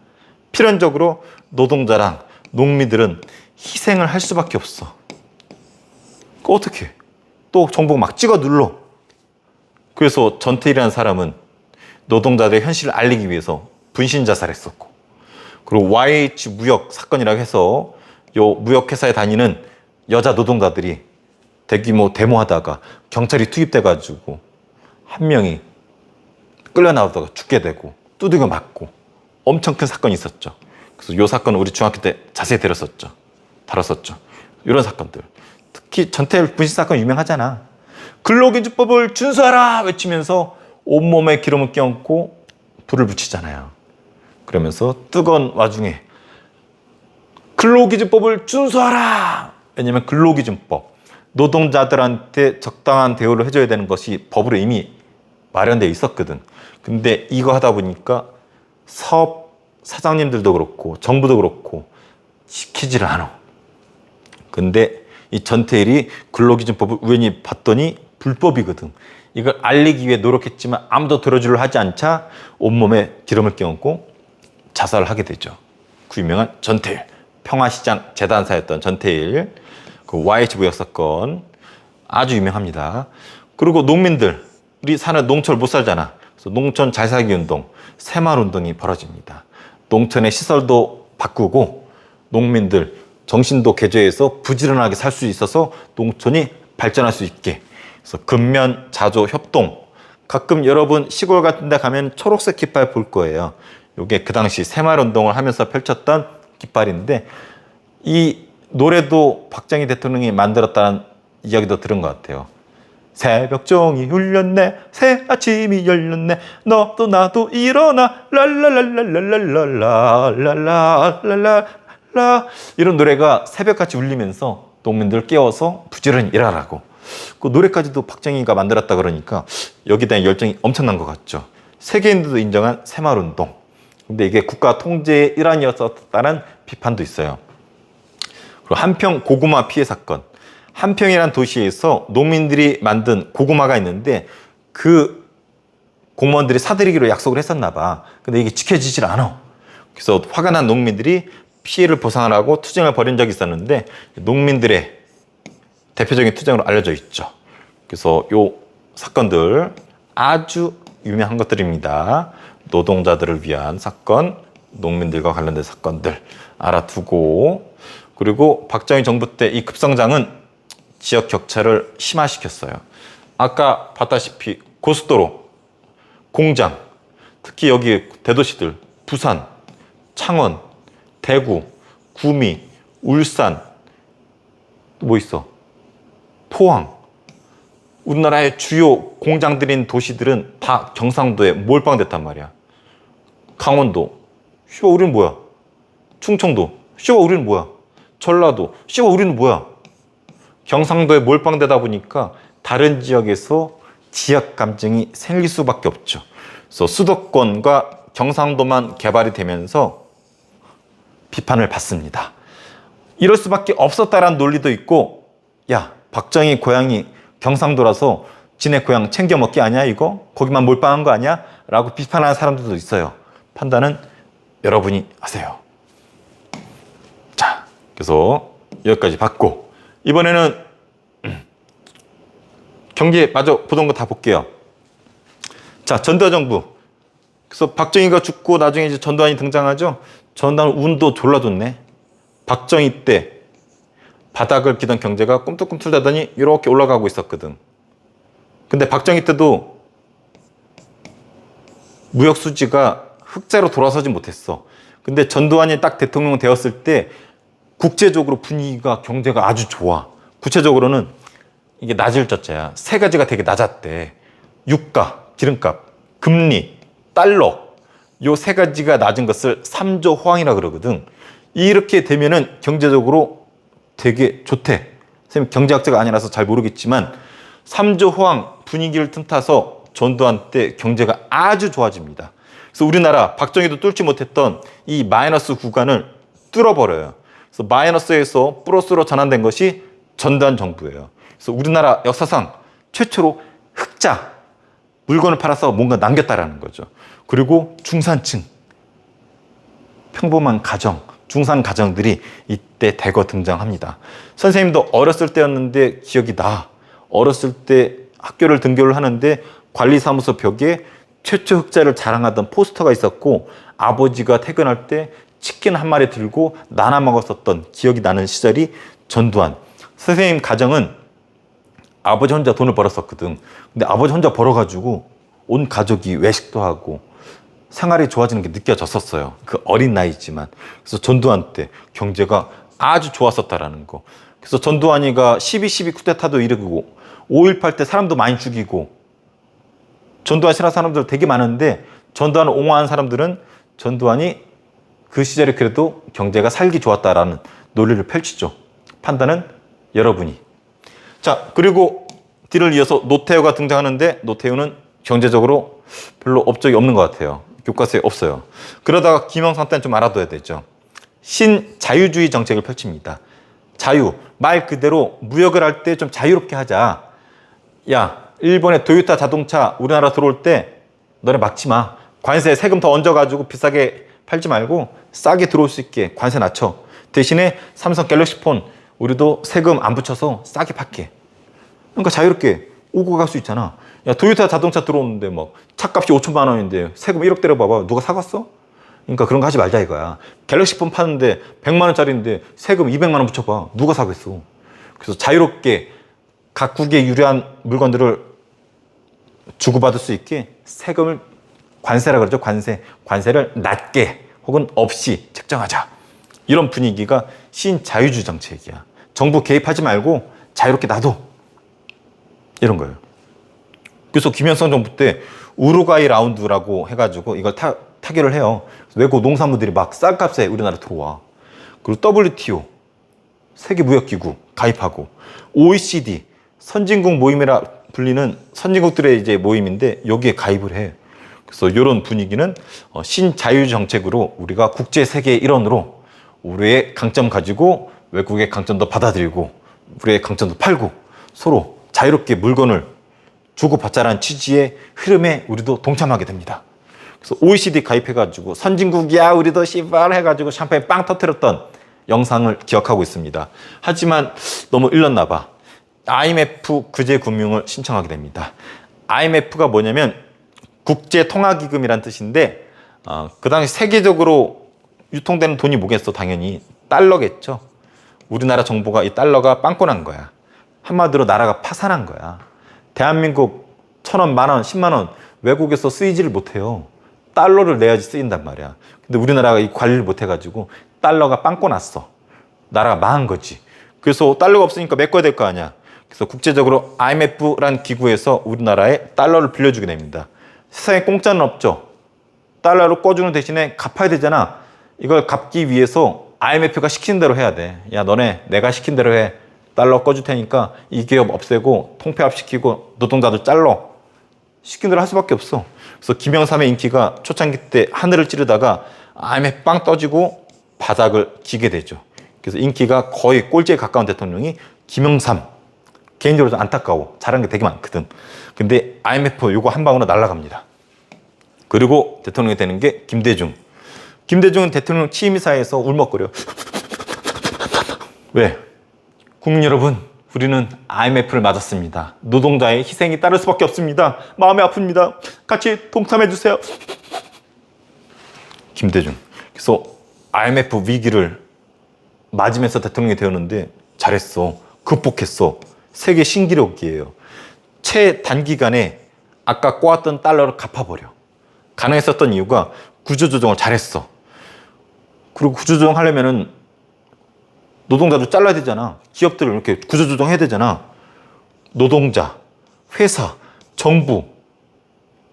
[SPEAKER 1] 필연적으로 노동자랑 농민들은 희생을 할 수밖에 없어. 어떻게? 또 정부가 막 찍어 눌러. 그래서 전태일이라는 사람은 노동자들의 현실을 알리기 위해서 분신 자살했었고, 그리고 YH 무역 사건이라고 해서 요 무역회사에 다니는 여자 노동자들이 대규모 데모하다가 경찰이 투입돼가지고 한 명이 끌려 나오다가 죽게 되고 두들겨 맞고 엄청 큰 사건이 있었죠. 그래서 요 사건은 우리 중학교 때 자세히 다뤘었죠. 이런 사건들. 특히 전태일 분신 사건 유명하잖아. 근로기준법을 준수하라 외치면서 온몸에 기름을 껴안고 불을 붙이잖아요. 그러면서 뜨거운 와중에 근로기준법을 준수하라! 왜냐면 근로기준법, 노동자들한테 적당한 대우를 해줘야 되는 것이 법으로 이미 마련되어 있었거든. 근데 이거 하다 보니까 사업 사장님들도 그렇고 정부도 그렇고 시키지를 않아. 근데 이 전태일이 근로기준법을 우연히 봤더니 불법이거든. 이걸 알리기 위해 노력했지만 아무도 들어주려 하지 않자 온몸에 기름을 껴안고 자살을 하게 되죠. 그 유명한 전태일, 평화시장 재단사였던 전태일, 그 YH 무역 사건 아주 유명합니다. 그리고 농민들, 우리 사는 농촌을 못 살잖아. 그래서 농촌 잘 살기 운동, 새마을 운동이 벌어집니다. 농촌의 시설도 바꾸고 농민들 정신도 개조해서 부지런하게 살 수 있어서 농촌이 발전할 수 있게. 그래서 근면 자조 협동, 가끔 여러분 시골 같은 데 가면 초록색 깃발 볼 거예요. 이게 그 당시 새마을운동을 하면서 펼쳤던 깃발인데, 이 노래도 박정희 대통령이 만들었다는 이야기도 들은 것 같아요. 새벽종이 울렸네, 새 아침이 열렸네, 너도 나도 일어나, 랄랄랄랄랄랄랄랄랄랄라, 이런 노래가 새벽같이 울리면서 농민들 깨워서 부지런히 일하라고. 그 노래까지도 박정희가 만들었다 그러니까 여기에 대한 열정이 엄청난 것 같죠. 세계인들도 인정한 새마을운동. 근데 이게 국가 통제의 일환이었다는 비판도 있어요. 그리고 한평 고구마 피해 사건. 한평이라는 도시에서 농민들이 만든 고구마가 있는데 그 공무원들이 사들이기로 약속을 했었나 봐. 근데 이게 지켜지질 않아. 그래서 화가 난 농민들이 피해를 보상하라고 투쟁을 벌인 적이 있었는데, 농민들의 대표적인 투쟁으로 알려져 있죠. 그래서 요 사건들 아주 유명한 것들입니다. 노동자들을 위한 사건, 농민들과 관련된 사건들 알아두고, 그리고 박정희 정부 때 이 급성장은 지역 격차를 심화시켰어요. 아까 봤다시피 고속도로, 공장, 특히 여기 대도시들 부산, 창원, 대구, 구미, 울산, 뭐 있어? 포항. 우리나라의 주요 공장들인 도시들은 다 경상도에 몰빵됐단 말이야. 강원도, 씨발 우리는 뭐야? 충청도, 씨발 우리는 뭐야? 전라도, 씨발 우리는 뭐야? 경상도에 몰빵되다 보니까 다른 지역에서 지역 감정이 생길 수밖에 없죠. 그래서 수도권과 경상도만 개발이 되면서 비판을 받습니다. 이럴 수밖에 없었다라는 논리도 있고, 야, 박정희 고향이 경상도라서 지네 고향 챙겨 먹기 아니야 이거? 거기만 몰빵한 거 아니야? 라고 비판하는 사람들도 있어요. 판단은 여러분이 하세요. 자, 그래서 여기까지 봤고, 이번에는 경제 마저 보던 거 다 볼게요. 자, 전두환 정부. 그래서 박정희가 죽고 나중에 이제 전두환이 등장하죠. 전두환 운도 졸라 좋네. 박정희 때 바닥을 기던 경제가 꿈틀꿈틀대더니 이렇게 올라가고 있었거든. 근데 박정희 때도 무역 수지가 흑자로 돌아서지 못했어. 근데 전두환이 딱 대통령 되었을 때 국제적으로 분위기가, 경제가 아주 좋아. 구체적으로는 이게 낮을 젖자야. 세 가지가 되게 낮았대. 유가, 기름값, 금리, 달러. 요 세 가지가 낮은 것을 3조 호황이라 그러거든. 이렇게 되면은 경제적으로 되게 좋대. 선생님 경제학자가 아니라서 잘 모르겠지만 3조 호황 분위기를 틈타서 전두환 때 경제가 아주 좋아집니다. 그래서 우리나라 박정희도 뚫지 못했던 이 마이너스 구간을 뚫어버려요. 그래서 마이너스에서 플러스로 전환된 것이 전두환 정부예요. 그래서 우리나라 역사상 최초로 흑자, 물건을 팔아서 뭔가 남겼다라는 거죠. 그리고 중산층, 평범한 가정, 중산 가정들이 이때 대거 등장합니다. 선생님도 어렸을 때였는데 기억이 나. 어렸을 때 학교를 등교를 하는데 관리사무소 벽에 최초 흑자를 자랑하던 포스터가 있었고, 아버지가 퇴근할 때 치킨 한 마리 들고 나눠 먹었었던 기억이 나는 시절이 전두환. 선생님 가정은 아버지 혼자 돈을 벌었었거든. 근데 아버지 혼자 벌어가지고 온 가족이 외식도 하고 생활이 좋아지는 게 느껴졌었어요. 그 어린 나이지만. 그래서 전두환 때 경제가 아주 좋았었다라는 거. 그래서 전두환이가 12.12 쿠데타도 일으키고 5.18 때 사람도 많이 죽이고, 전두환 싫어하는 사람들 되게 많은데 전두환을 옹호하는 사람들은 전두환이 그 시절에 그래도 경제가 살기 좋았다라는 논리를 펼치죠. 판단은 여러분이. 자, 그리고 뒤를 이어서 노태우가 등장하는데 노태우는 경제적으로 별로 업적이 없는 것 같아요. 교과서에 없어요. 그러다가 김영삼 때는 좀 알아둬야 되죠. 신자유주의 정책을 펼칩니다. 자유, 말 그대로 무역을 할 때 좀 자유롭게 하자. 야, 일본의 도요타 자동차 우리나라 들어올 때 너네 막지 마. 관세 세금 더 얹어가지고 비싸게 팔지 말고 싸게 들어올 수 있게 관세 낮춰. 대신에 삼성 갤럭시 폰 우리도 세금 안 붙여서 싸게 팔게. 그러니까 자유롭게 오고 갈 수 있잖아. 야, 도요타 자동차 들어오는데 막 차값이 5천만 원인데 세금 1억 때려봐봐. 누가 사갔어? 그러니까 그런 거 하지 말자 이거야. 갤럭시 폰 파는데 100만 원짜리인데 세금 200만 원 붙여봐. 누가 사겠어? 그래서 자유롭게 각국에 유리한 물건들을 주고받을 수 있게 세금을 관세라 그러죠. 관세를 낮게 혹은 없이 책정하자. 이런 분위기가 신자유주의 정책이야. 정부 개입하지 말고 자유롭게 놔둬. 이런 거예요. 그래서 김영삼 정부 때 우루과이 라운드라고 해가지고 이걸 타결을 해요. 외국 농산물들이 막 싼 값에 우리나라 들어와. 그리고 WTO, 세계무역기구 가입하고, OECD, 선진국 모임이라 불리는 선진국들의 이제 모임인데 여기에 가입을 해. 그래서 이런 분위기는 신자유 정책으로 우리가 국제 세계의 일원으로 우리의 강점 가지고 외국의 강점도 받아들이고 우리의 강점도 팔고 서로 자유롭게 물건을 주고받자라는 취지의 흐름에 우리도 동참하게 됩니다. 그래서 OECD 가입해가지고 선진국이야 우리도 씨발 해가지고 샴페인 빵 터뜨렸던 영상을 기억하고 있습니다. 하지만 너무 일렀나 봐. IMF 구제금융을 신청하게 됩니다. IMF가 뭐냐면 국제통화기금이란 뜻인데 그 당시 세계적으로 유통되는 돈이 뭐겠어? 당연히 달러겠죠. 우리나라 정부가 이 달러가 빵꾸 난 거야. 한마디로 나라가 파산한 거야. 대한민국 1,000원, 만원, 10만원 외국에서 쓰이지를 못해요. 달러를 내야지 쓰인단 말이야. 근데 우리나라가 이 관리를 못해가지고 달러가 빵꾸 났어. 나라가 망한 거지. 그래서 달러가 없으니까 메꿔야 될 거 아니야. 그래서 국제적으로 IMF라는 기구에서 우리나라에 달러를 빌려주게 됩니다. 세상에 공짜는 없죠. 달러를 꿔주는 대신에 갚아야 되잖아. 이걸 갚기 위해서 IMF가 시키는 대로 해야 돼. 야, 너네 내가 시킨 대로 해. 달러 꺼줄 테니까 이 기업 없애고 통폐합시키고 노동자들 잘라. 시킨 대로 할 수밖에 없어. 그래서 김영삼의 인기가 초창기 때 하늘을 찌르다가 IMF 빵 떠지고 바닥을 기게 되죠. 그래서 인기가 거의 꼴찌에 가까운 대통령이 김영삼. 개인적으로 좀 안타까워. 잘한 게 되게 많거든. 근데 IMF 요거 한 방으로 날아갑니다. 그리고 대통령이 되는 게 김대중. 김대중은 대통령 취임사에서 울먹거려. 왜? 국민 여러분, 우리는 IMF를 맞았습니다. 노동자의 희생이 따를 수밖에 없습니다. 마음이 아픕니다. 같이 동참해 주세요. 김대중. 그래서 IMF 위기를 맞으면서 대통령이 되었는데 잘했어. 극복했어. 세계 신기록이에요. 최단기간에 아까 꼬았던 달러를 갚아버려. 가능했었던 이유가 구조조정을 잘했어. 그리고 구조조정 하려면은 노동자도 잘라야 되잖아. 기업들을 이렇게 구조조정해야 되잖아. 노동자, 회사, 정부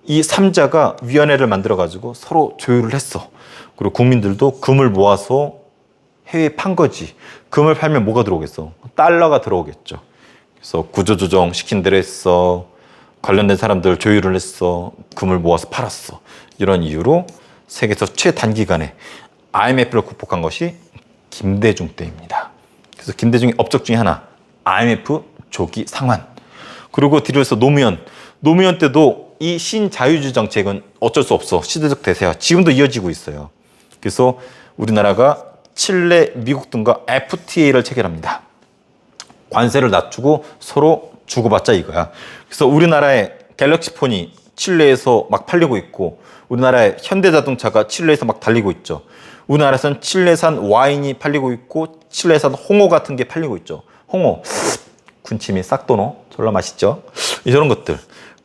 [SPEAKER 1] 이 3자가 위원회를 만들어가지고 서로 조율을 했어. 그리고 국민들도 금을 모아서 해외에 판 거지. 금을 팔면 뭐가 들어오겠어? 달러가 들어오겠죠. 그래서 구조조정 시킨 대로 했어. 관련된 사람들 조율을 했어. 금을 모아서 팔았어. 이런 이유로 세계에서 최단기간에 IMF를 극복한 것이 김대중 때입니다. 그래서 김대중의 업적 중에 하나, IMF 조기 상환. 그리고 뒤로서 노무현. 노무현 때도 이 신자유주의 정책은 어쩔 수 없어. 시대적 대세야. 지금도 이어지고 있어요. 그래서 우리나라가 칠레, 미국 등과 FTA를 체결합니다. 관세를 낮추고 서로 주고받자 이거야. 그래서 우리나라의 갤럭시폰이 칠레에서 막 팔리고 있고 우리나라의 현대자동차가 칠레에서 막 달리고 있죠. 우리나라에서는 칠레산 와인이 팔리고 있고 칠레산 홍어 같은 게 팔리고 있죠. 홍어, 군침이 싹 도노, 졸라 맛있죠. 이런 것들.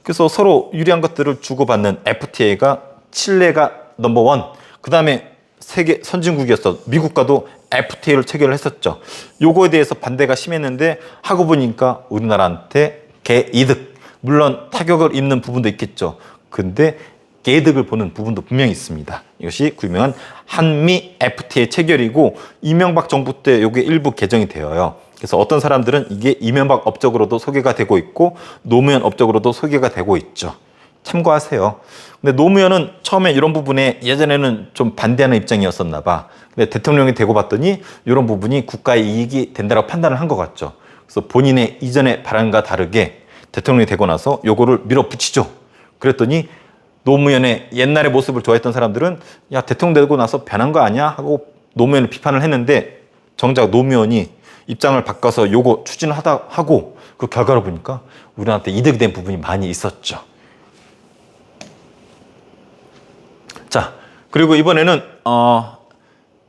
[SPEAKER 1] 그래서 서로 유리한 것들을 주고받는 FTA가 칠레가 넘버원. 그 다음에 세계 선진국이었어. 미국과도 FTA를 체결을 했었죠. 요거에 대해서 반대가 심했는데 하고 보니까 우리나라한테 개이득. 물론 타격을 입는 부분도 있겠죠. 근데 개이득을 보는 부분도 분명히 있습니다. 이것이 유명한 한미 FTA 체결이고 이명박 정부 때 요게 일부 개정이 되어요. 그래서 어떤 사람들은 이게 이명박 업적으로도 소개가 되고 있고 노무현 업적으로도 소개가 되고 있죠. 참고하세요. 근데 노무현은 처음에 이런 부분에 예전에는 좀 반대하는 입장이었었나 봐. 근데 대통령이 되고 봤더니 이런 부분이 국가의 이익이 된다고 판단을 한 것 같죠. 그래서 본인의 이전의 바람과 다르게 대통령이 되고 나서 요거를 밀어붙이죠. 그랬더니 노무현의 옛날의 모습을 좋아했던 사람들은 야, 대통령 되고 나서 변한 거 아니야? 하고 노무현을 비판을 했는데 정작 노무현이 입장을 바꿔서 요거 추진을 하고 그 결과로 보니까 우리한테 이득이 된 부분이 많이 있었죠. 자, 그리고 이번에는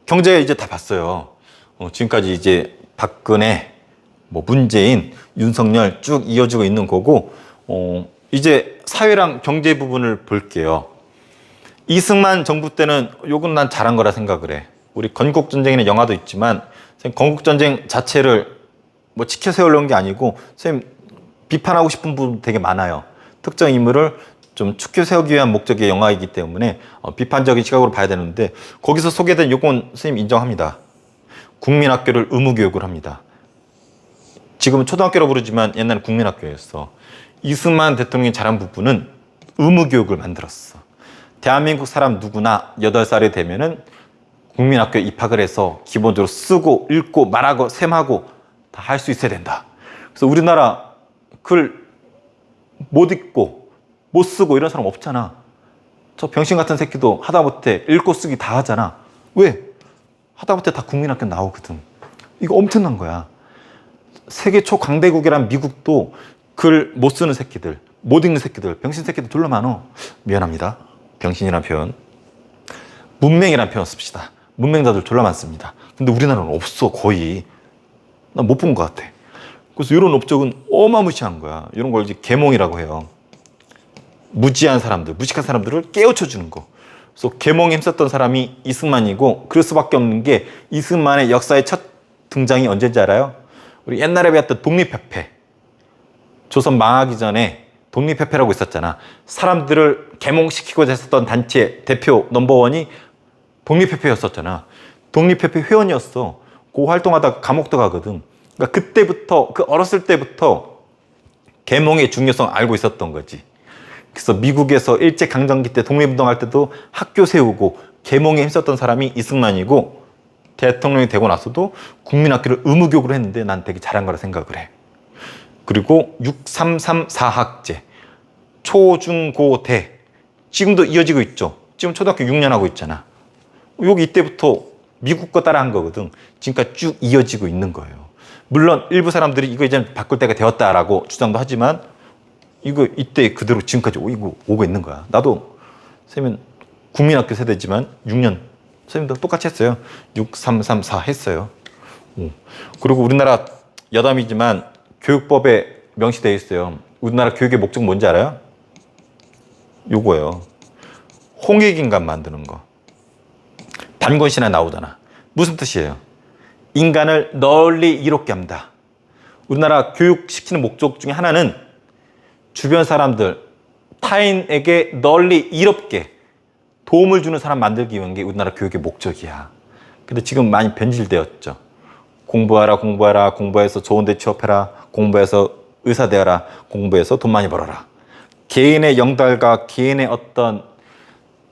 [SPEAKER 1] 경제 이제 다 봤어요. 지금까지 이제 박근혜, 뭐 문재인, 윤석열 쭉 이어지고 있는 거고 이제 사회랑 경제 부분을 볼게요. 이승만 정부 때는 요건 난 잘한 거라 생각을 해. 우리 건국전쟁이나 영화도 있지만 건국전쟁 자체를 뭐 지켜 세우려는 게 아니고 선생님 비판하고 싶은 부분 되게 많아요. 특정 인물을 좀 축켜 세우기 위한 목적의 영화이기 때문에 비판적인 시각으로 봐야 되는데 거기서 소개된 요건 선생님 인정합니다. 국민학교를 의무교육을 합니다. 지금은 초등학교로 부르지만 옛날엔 국민학교였어. 이승만 대통령이 잘한 부분은 의무교육을 만들었어. 대한민국 사람 누구나 8살이 되면은 국민학교에 입학을 해서 기본적으로 쓰고 읽고 말하고 셈하고 다 할 수 있어야 된다. 그래서 우리나라 글 못 읽고 못 쓰고 이런 사람 없잖아. 저 병신 같은 새끼도 하다못해 읽고 쓰기 다 하잖아. 왜? 하다못해 다 국민학교 나오거든. 이거 엄청난 거야. 세계 초강대국이란 미국도 글 못 쓰는 새끼들, 못 읽는 새끼들, 병신 새끼들 둘러 많어. 미안합니다. 병신이란 표현. 문맹이란 표현 씁시다. 문맹자들 졸라 많습니다. 근데 우리나라는 없어, 거의. 난 못 본 것 같아. 그래서 이런 업적은 어마무시한 거야. 이런 걸 이제 계몽이라고 해요. 무지한 사람들, 무식한 사람들을 깨우쳐 주는 거. 그래서 계몽에 힘썼던 사람이 이승만이고, 그럴 수밖에 없는 게 이승만의 역사의 첫 등장이 언제인지 알아요? 우리 옛날에 배웠던 독립협회. 조선 망하기 전에 독립협회라고 있었잖아. 사람들을 계몽시키고자 했었던 단체 대표 넘버원이 독립협회였었잖아. 독립협회 회원이었어. 그 활동하다가 감옥도 가거든. 그러니까 그때부터, 그 어렸을 때부터 계몽의 중요성 알고 있었던 거지. 그래서 미국에서 일제강점기 때 독립운동할 때도 학교 세우고 계몽에 힘썼던 사람이 이승만이고, 대통령이 되고 나서도 국민학교를 의무교육으로 했는데 난 되게 잘한 거라 생각을 해. 그리고 6334학제, 초, 중, 고, 대. 지금도 이어지고 있죠. 지금 초등학교 6년 하고 있잖아. 여기 이때부터 미국 거 따라 한 거거든. 지금까지 쭉 이어지고 있는 거예요. 물론 일부 사람들이 이거 이제 바꿀 때가 되었다라고 주장도 하지만 이거 이때 그대로 지금까지 오고 있는 거야. 나도 선생님은 국민학교 세대지만 6년 선생님도 똑같이 했어요. 6334 했어요. 그리고 우리나라 여담이지만 교육법에 명시되어 있어요. 우리나라 교육의 목적 뭔지 알아요? 요거예요. 홍익인간 만드는 거. 단권신에 나오잖아. 무슨 뜻이에요? 인간을 널리 이롭게 합니다. 우리나라 교육시키는 목적 중에 하나는 주변 사람들, 타인에게 널리 이롭게 도움을 주는 사람 만들기 위한 게 우리나라 교육의 목적이야. 근데 지금 많이 변질되었죠. 공부하라, 공부하라, 공부해서 좋은 데 취업해라, 공부해서 의사 되어라, 공부해서 돈 많이 벌어라. 개인의 영달과 개인의 어떤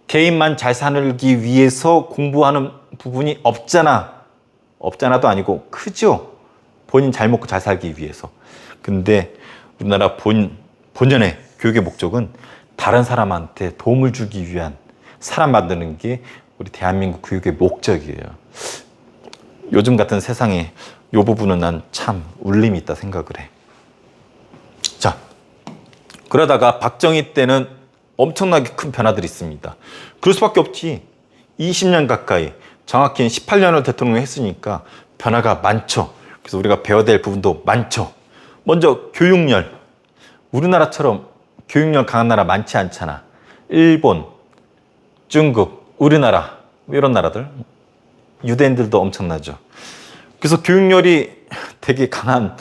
[SPEAKER 1] 개인만 잘 살기 위해서 공부하는 부분이 없잖아. 없잖아도 아니고 크죠. 본인 잘 먹고 잘 살기 위해서. 근데 우리나라 본연의 교육의 목적은 다른 사람한테 도움을 주기 위한 사람 만드는 게 우리 대한민국 교육의 목적이에요. 요즘 같은 세상에 이 부분은 난 참 울림이 있다 생각을 해. 자, 그러다가 박정희 때는 엄청나게 큰 변화들이 있습니다. 그럴 수밖에 없지. 20년 가까이, 정확히 18년을 대통령 했으니까 변화가 많죠. 그래서 우리가 배워야 될 부분도 많죠. 먼저 교육열. 우리나라처럼 교육열 강한 나라 많지 않잖아. 일본, 중국, 우리나라 이런 나라들. 유대인들도 엄청나죠. 그래서 교육열이 되게 강한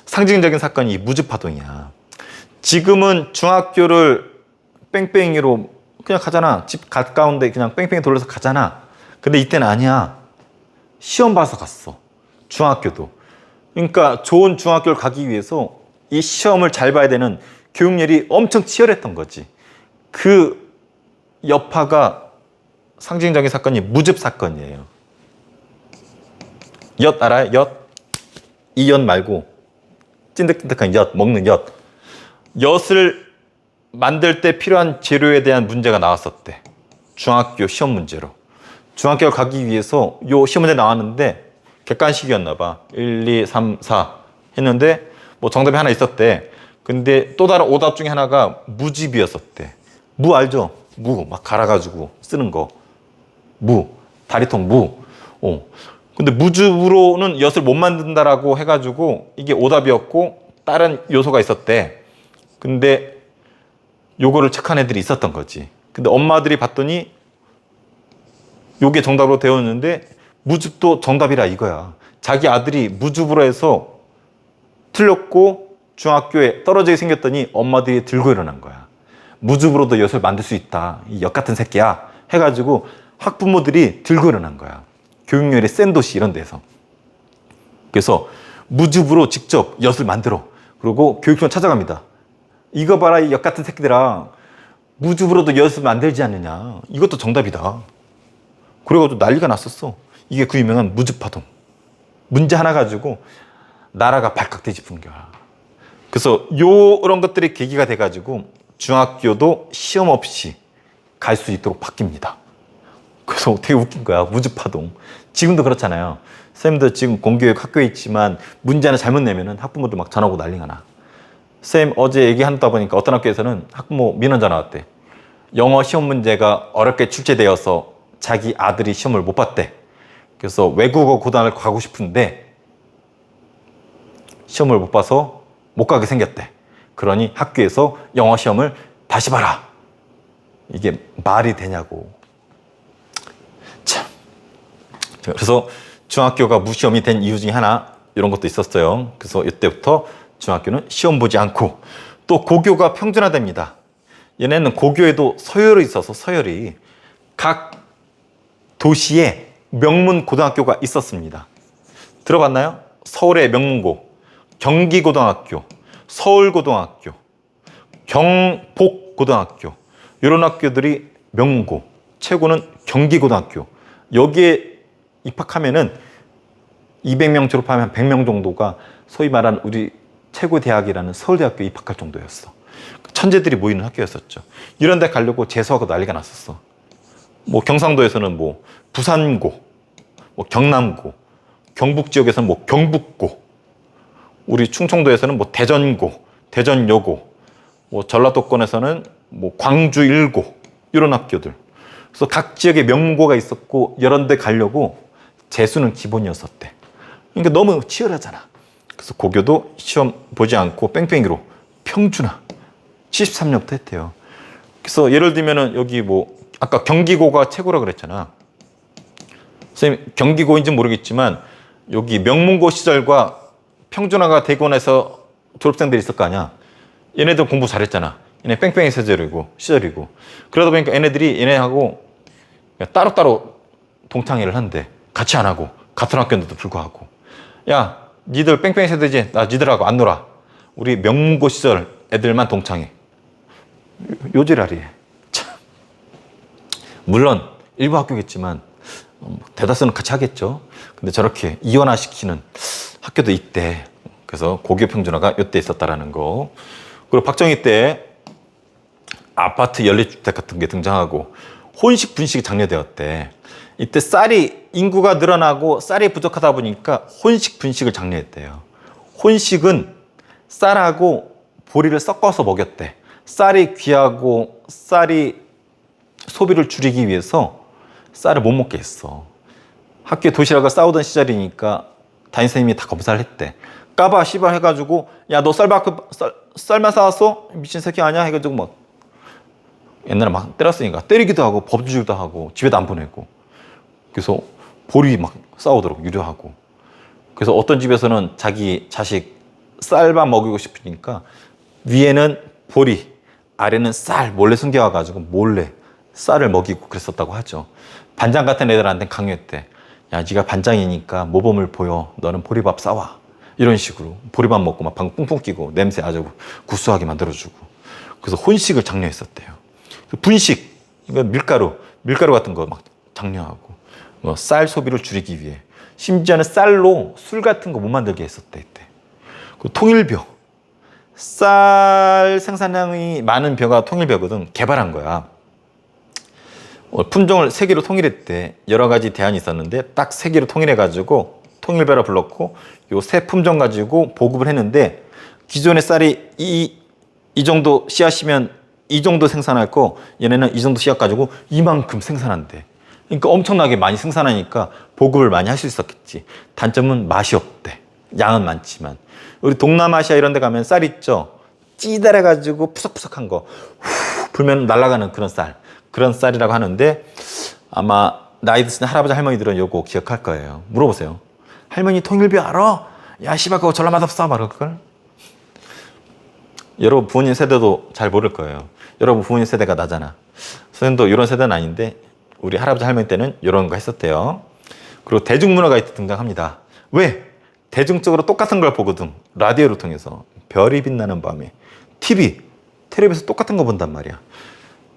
[SPEAKER 1] 상징적인 사건이 무주파동이야. 지금은 중학교를 뺑뺑이로 그냥 가잖아. 집 가까운데 그냥 뺑뺑이 돌려서 가잖아. 근데 이때는 아니야. 시험 봐서 갔어. 중학교도. 그러니까 좋은 중학교를 가기 위해서 이 시험을 잘 봐야 되는 교육열이 엄청 치열했던 거지. 그 여파가 상징적인 사건이 무즙 사건이에요. 엿 알아요? 엿? 이 엿 말고 찐득찐득한 엿, 먹는 엿. 엿을 만들 때 필요한 재료에 대한 문제가 나왔었대. 중학교 시험 문제로. 중학교를 가기 위해서 요 시험 문제 나왔는데 객관식이었나 봐. 1, 2, 3, 4 했는데 뭐 정답이 하나 있었대. 근데 또 다른 오답 중에 하나가 무집이었었대. 무 알죠? 무 막 갈아가지고 쓰는 거. 무, 다리통 무. 근데 무즙으로는 엿을 못 만든다라고 해가지고 이게 오답이었고 다른 요소가 있었대. 근데 요거를 체크한 애들이 있었던 거지. 근데 엄마들이 봤더니 요게 정답으로 되어 있는데 무즙도 정답이라 이거야. 자기 아들이 무즙으로 해서 틀렸고 중학교에 떨어지게 생겼더니 엄마들이 들고 일어난 거야. 무즙으로도 엿을 만들 수 있다. 이 엿 같은 새끼야. 해가지고 학부모들이 들고 일어난 거야. 교육열이 센 도시 이런 데서. 그래서 무즙으로 직접 엿을 만들어. 그리고 교육청 찾아갑니다. 이거 봐라, 이 엿 같은 새끼들아. 무즙으로도 엿을 만들지 않느냐. 이것도 정답이다. 그래가지고 난리가 났었어. 이게 그 유명한 무즙파동. 문제 하나 가지고 나라가 발칵 뒤집은 거야. 그래서 요런 것들이 계기가 돼가지고 중학교도 시험 없이 갈 수 있도록 바뀝니다. 그래서 되게 웃긴 거야. 무즙파동. 지금도 그렇잖아요. 쌤도 지금 공교육 학교에 있지만 문제 하나 잘못 내면은 학부모들 막 전화 오고 난리가 나. 쌤 어제 얘기하다 보니까 어떤 학교에서는 학부모 민원 전화 왔대. 영어 시험 문제가 어렵게 출제되어서 자기 아들이 시험을 못 봤대. 그래서 외국어 고등학교를 가고 싶은데 시험을 못 봐서 못 가게 생겼대. 그러니 학교에서 영어 시험을 다시 봐라. 이게 말이 되냐고. 참. 그래서 중학교가 무시험이 된 이유 중에 하나 이런 것도 있었어요. 그래서 이때부터 중학교는 시험 보지 않고 또 고교가 평준화됩니다. 얘네는 고교에도 서열이 있어서 서열이 각 도시에 명문 고등학교가 있었습니다. 들어봤나요? 서울의 명문고, 경기고등학교, 서울고등학교, 경복고등학교 이런 학교들이 명문고, 최고는 경기고등학교. 여기에 입학하면은 200명 졸업하면 100명 정도가 소위 말하는 우리 최고 대학이라는 서울대학교에 입학할 정도였어. 천재들이 모이는 학교였었죠. 이런 데 가려고 재수하고 난리가 났었어. 뭐 경상도에서는 뭐 부산고, 뭐 경남고, 경북 지역에서는 뭐 경북고, 우리 충청도에서는 뭐 대전고, 대전여고, 뭐 전라도권에서는 뭐 광주 일고 이런 학교들. 그래서 각 지역에 명문고가 있었고 이런 데 가려고 재수는 기본이었었대. 그러니까 너무 치열하잖아. 그래서 고교도 시험 보지 않고 뺑뺑이로 평준화 73년부터 했대요. 그래서 예를 들면은 여기 뭐 아까 경기고가 최고라 그랬잖아. 선생님 경기고인지 모르겠지만 여기 명문고 시절과 평준화가 되고 나서 졸업생들이 있을 거 아니야. 얘네들 공부 잘했잖아. 얘네 뺑뺑이 시절이고 그러다 보니까 얘네들이 얘네하고 따로따로 동창회를 한대. 같이 안 하고 같은 학교인데도 불구하고 야 니들 뺑뺑이 세대지 나 니들하고 안 놀아. 우리 명문고 시절 애들만 동창회. 요지랄이에. 참. 물론 일부 학교겠지만 대다수는 같이 하겠죠. 근데 저렇게 이원화시키는 학교도 있대. 그래서 고교 평준화가 이때 있었다라는 거. 그리고 박정희 때 아파트 연립주택 같은 게 등장하고 혼식 분식이 장려되었대. 이때 쌀이 인구가 늘어나고 쌀이 부족하다 보니까 혼식 분식을 장려했대요. 혼식은 쌀하고 보리를 섞어서 먹였대. 쌀이 귀하고 쌀이 소비를 줄이기 위해서 쌀을 못 먹게 했어. 학교에 도시락을 싸우던 시절이니까 담임선생님이 다 검사를 했대. 까봐 씨발 해가지고 야 너 쌀만 싸왔어? 미친 새끼 아니야? 해가지고 막 옛날에 막 때렸으니까 때리기도 하고 법 주기도 하고 집에도 안 보내고. 그래서 보리 막 싸우도록 유도하고. 그래서 어떤 집에서는 자기 자식 쌀만 먹이고 싶으니까 위에는 보리, 아래는 쌀 몰래 숨겨와가지고 몰래 쌀을 먹이고 그랬었다고 하죠. 반장 같은 애들한테는 강요했대. 야, 네가 반장이니까 모범을 보여. 너는 보리밥 싸와. 이런 식으로 보리밥 먹고 막 방구 뿡뿡 끼고 냄새 아주 구수하게 만들어주고. 그래서 혼식을 장려했었대요. 분식, 그러니까 밀가루 같은 거 막 장려하고. 쌀 소비를 줄이기 위해 심지어는 쌀로 술 같은 거 못 만들게 했었대 이때. 통일벼, 쌀 생산량이 많은 벼가 통일벼거든. 개발한 거야. 품종을 세 개로 통일했대. 여러 가지 대안이 있었는데 딱 세 개로 통일해가지고 통일벼라 불렀고 요 세 품종 가지고 보급을 했는데 기존의 쌀이 이 정도 씨앗이면 이 정도 생산할 거 얘네는 이 정도 씨앗 가지고 이만큼 생산한대. 그러니까 엄청나게 많이 생산하니까 보급을 많이 할 수 있었겠지. 단점은 맛이 없대. 양은 많지만. 우리 동남아시아 이런 데 가면 쌀 있죠. 찌달아가지고 푸석푸석한 거 불면 날아가는 그런 쌀이라고 하는데 아마 나이 드신 할아버지 할머니들은 요거 기억할 거예요. 물어보세요. 할머니 통일비 알아? 야 씨발 그거 전라 맛없어 말할 걸. 여러분 부모님 세대도 잘 모를 거예요. 여러분 부모님 세대가 나잖아. 선생님도 이런 세대는 아닌데 우리 할아버지 할머니 때는 이런 거 했었대요. 그리고 대중문화가 이때 등장합니다. 왜? 대중적으로 똑같은 걸 보거든. 라디오를 통해서 별이 빛나는 밤에 텔레비에서 똑같은 거 본단 말이야.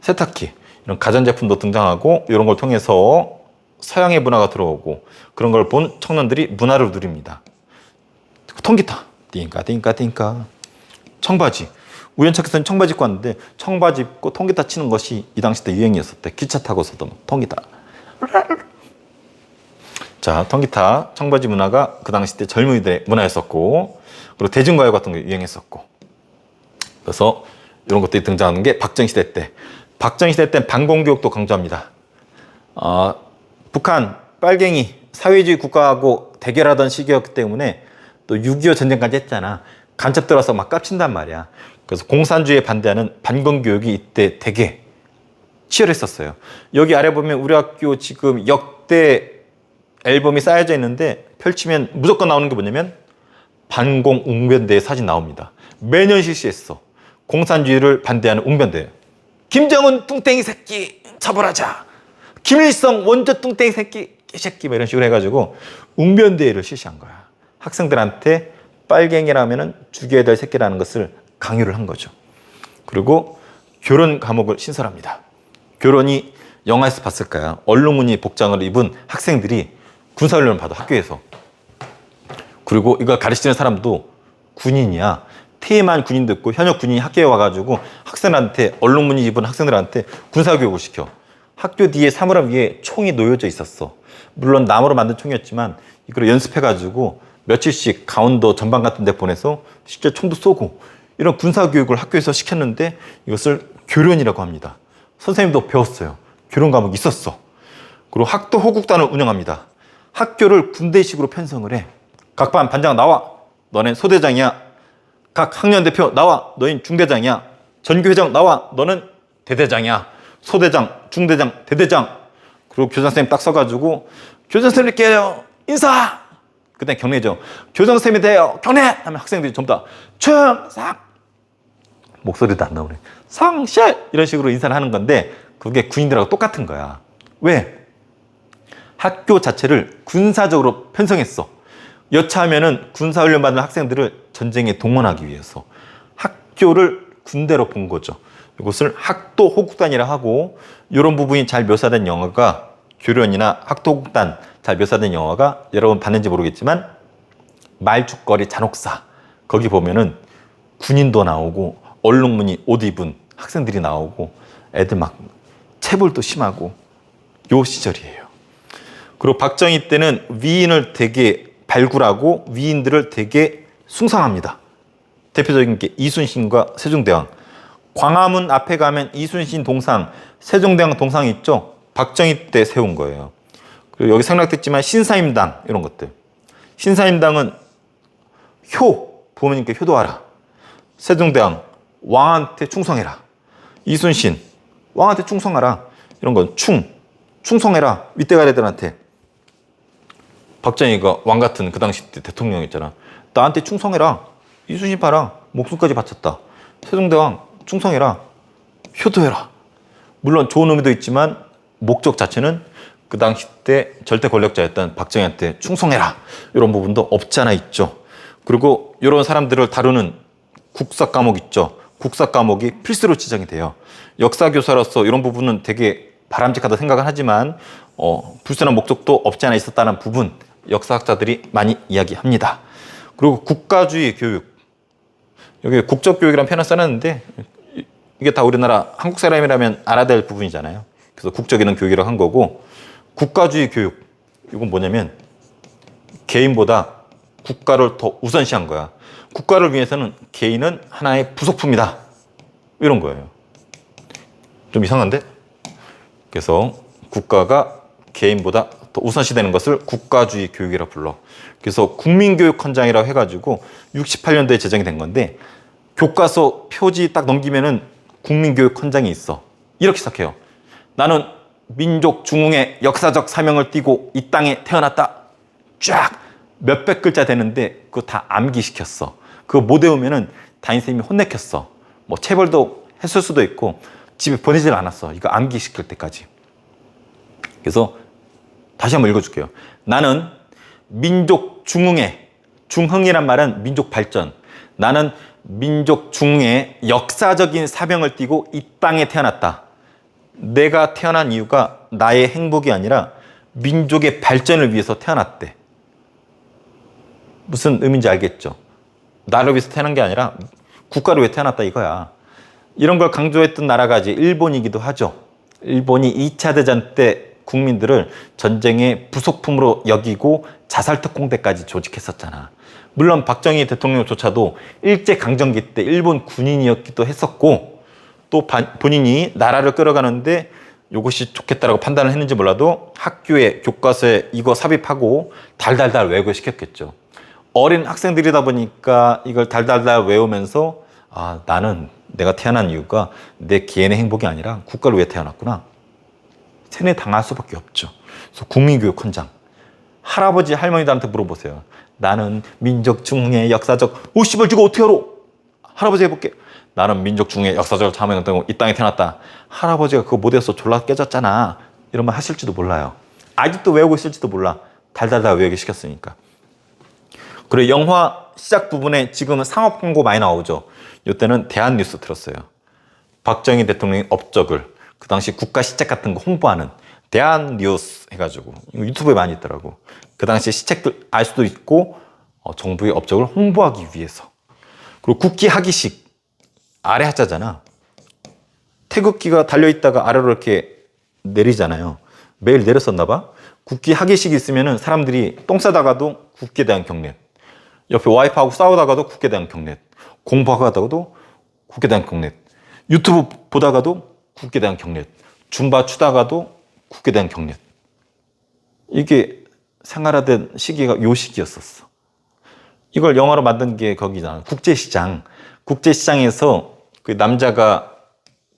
[SPEAKER 1] 세탁기 이런 가전제품도 등장하고 이런 걸 통해서 서양의 문화가 들어오고 그런 걸 본 청년들이 문화를 누립니다. 통기타 띵까 띵까 띵까 청바지 우연찮게서는 청바지 입고 왔는데 청바지 입고 통기타 치는 것이 이 당시 때 유행이었었대. 기차 타고서도 통기타. 자, 통기타, 청바지 문화가 그 당시 때 젊은이들의 문화였었고 그리고 대중가요 같은 게 유행했었고 그래서 이런 것들이 등장하는 게 박정희시대 때. 박정희시대 때는 반공교육도 강조합니다. 북한 빨갱이 사회주의 국가하고 대결하던 시기였기 때문에 또 6.25 전쟁까지 했잖아. 간첩 들어서 막 깝친단 말이야. 그래서 공산주의에 반대하는 반공교육이 이때 되게 치열했었어요. 여기 아래 보면 우리 학교 지금 역대 앨범이 쌓여져 있는데 펼치면 무조건 나오는 게 뭐냐면 반공 웅변대의 사진 나옵니다. 매년 실시했어. 공산주의를 반대하는 웅변대. 김정은 뚱땡이 새끼 처벌하자. 김일성 원조 뚱땡이 새끼 개새끼 이런 식으로 해가지고 웅변대회를 실시한 거야. 학생들한테 빨갱이라면 죽여야 될 새끼라는 것을 강요를 한 거죠. 그리고 교련 과목을 신설합니다. 교련이 영화에서 봤을까요? 얼룩무늬 복장을 입은 학생들이 군사훈련을 받아 학교에서. 그리고 이걸 가르치는 사람도 군인이야. 퇴임한 군인도 있고 현역 군인이 학교에 와가지고 학생한테 얼룩무늬 입은 학생들한테 군사교육을 시켜. 학교 뒤에 사물함 위에 총이 놓여져 있었어. 물론 나무로 만든 총이었지만 이걸 연습해가지고 며칠씩 강원도 전방 같은 데 보내서 실제 총도 쏘고 이런 군사교육을 학교에서 시켰는데 이것을 교련이라고 합니다. 선생님도 배웠어요. 교련 과목이 있었어. 그리고 학도 호국단을 운영합니다. 학교를 군대식으로 편성을 해. 각 반 반장 나와. 너넨 소대장이야. 각 학년 대표 나와. 너흰 중대장이야. 전교회장 나와. 너는 대대장이야. 소대장, 중대장, 대대장. 그리고 교장선생님 딱 서가지고 교장선생님께요 인사. 그때 경례죠. 교장선생님이 돼요. 경례! 하면 학생들이 전부 다 충성! 목소리도 안 나오네. 성실! 이런 식으로 인사를 하는 건데 그게 군인들하고 똑같은 거야. 왜? 학교 자체를 군사적으로 편성했어. 여차하면은 군사훈련 받는 학생들을 전쟁에 동원하기 위해서 학교를 군대로 본 거죠. 이것을 학도 호국단이라 하고 이런 부분이 잘 묘사된 영화가 교련이나 학도 호국단 잘 묘사된 영화가 여러분 봤는지 모르겠지만 말죽거리 잔혹사 거기 보면은 군인도 나오고 얼룩무늬 옷 입은 학생들이 나오고 애들 막 체벌도 심하고 요 시절이에요. 그리고 박정희 때는 위인을 되게 발굴하고 위인들을 되게 숭상합니다. 대표적인 게 이순신과 세종대왕. 광화문 앞에 가면 이순신 동상, 세종대왕 동상이 있죠. 박정희 때 세운 거예요. 그리고 여기 생략됐지만 신사임당 이런 것들. 신사임당은 부모님께 효도하라. 세종대왕 왕한테 충성해라. 이순신 왕한테 충성하라. 이런 건 충성해라. 윗대가리들한테. 박정희가 왕 같은 그 당시 때 대통령이었잖아. 나한테 충성해라. 이순신 봐라. 목숨까지 바쳤다. 세종대왕 충성해라. 효도해라. 물론 좋은 의미도 있지만 목적 자체는 그 당시 때 절대 권력자였던 박정희한테 충성해라. 이런 부분도 없지 않아 있죠. 그리고 이런 사람들을 다루는 국사 과목 있죠. 국사 과목이 필수로 지정이 돼요. 역사교사로서 이런 부분은 되게 바람직하다 생각은 하지만 불순한 목적도 없지 않아 있었다는 부분 역사학자들이 많이 이야기합니다. 그리고 국가주의 교육. 여기 국적교육이라는 표현을 써놨는데 이게 다 우리나라 한국 사람이라면 알아야 될 부분이잖아요. 그래서 국적이는 교육이라고 한 거고 국가주의 교육. 이건 뭐냐면 개인보다 국가를 더 우선시한 거야. 국가를 위해서는 개인은 하나의 부속품이다. 이런 거예요. 좀 이상한데? 그래서 국가가 개인보다 더 우선시되는 것을 국가주의 교육이라 불러. 그래서 국민교육 헌장이라고 해가지고 68년도에 제정이 된 건데 교과서 표지 딱 넘기면은 국민교육헌장이 있어. 이렇게 시작해요. 나는 민족 중흥의 역사적 사명을 띠고 이 땅에 태어났다. 쫙 몇백 글자 되는데 그거 다 암기시켰어. 그거 못 외우면은 담임선생님이 혼내켰어. 뭐 체벌도 했을 수도 있고 집에 보내질 않았어. 이거 암기시킬 때까지. 그래서 다시 한번 읽어줄게요. 나는 민족 중흥의, 중흥이란 말은 민족 발전. 나는 민족 중흥의 역사적인 사명을 띠고 이 땅에 태어났다. 내가 태어난 이유가 나의 행복이 아니라 민족의 발전을 위해서 태어났대. 무슨 의미인지 알겠죠? 나를 위해서 태어난 게 아니라 국가를 위해 태어났다 이거야. 이런 걸 강조했던 나라가 이제 일본이기도 하죠. 일본이 2차 대전 때 국민들을 전쟁의 부속품으로 여기고 자살특공대까지 조직했었잖아. 물론 박정희 대통령조차도 일제강점기 때 일본 군인이었기도 했었고 또 본인이 나라를 끌어가는데 이것이 좋겠다라고 판단을 했는지 몰라도 학교에 교과서에 이거 삽입하고 달달달 외우게 시켰겠죠. 어린 학생들이다 보니까 이걸 달달달 외우면서 아, 나는 내가 태어난 이유가 내 개인의 행복이 아니라 국가를 위해 태어났구나. 세뇌당할 수밖에 없죠. 그래서 국민교육헌장. 할아버지 할머니들한테 물어보세요. 나는 민족 중흥의 역사적 씨발 이거 어떻게 알아? 할아버지 해볼게. 나는 민족 중흥의 역사적 사명을 띠고 이 땅에 태어났다. 할아버지가 그거 못해서 졸라 깨졌잖아. 이런 말 하실지도 몰라요. 아직도 외우고 있을지도 몰라. 달달달 외우기 시켰으니까. 그리고 영화 시작 부분에 지금은 상업 광고 많이 나오죠. 이때는 대한뉴스 틀었어요. 박정희 대통령의 업적을 그 당시 국가 시책 같은 거 홍보하는 대한뉴스 해가지고 유튜브에 많이 있더라고. 그 당시 시책들 알 수도 있고 정부의 업적을 홍보하기 위해서. 그리고 국기 하기식 아래 하자잖아. 태극기가 달려있다가 아래로 이렇게 내리잖아요. 매일 내렸었나 봐. 국기 하기식 있으면은 사람들이 똥 싸다가도 국기에 대한 경례. 옆에 와이프하고 싸우다가도 국기에 대한 경례. 공부하다가도 국기에 대한 경례. 유튜브 보다가도 국기에 대한 경례. 줌바 추다가도 국기에 대한 경례. 이게 생활화된 시기가 요 시기였었어. 이걸 영화로 만든 게 거기잖아. 국제시장. 국제시장에서 그 남자가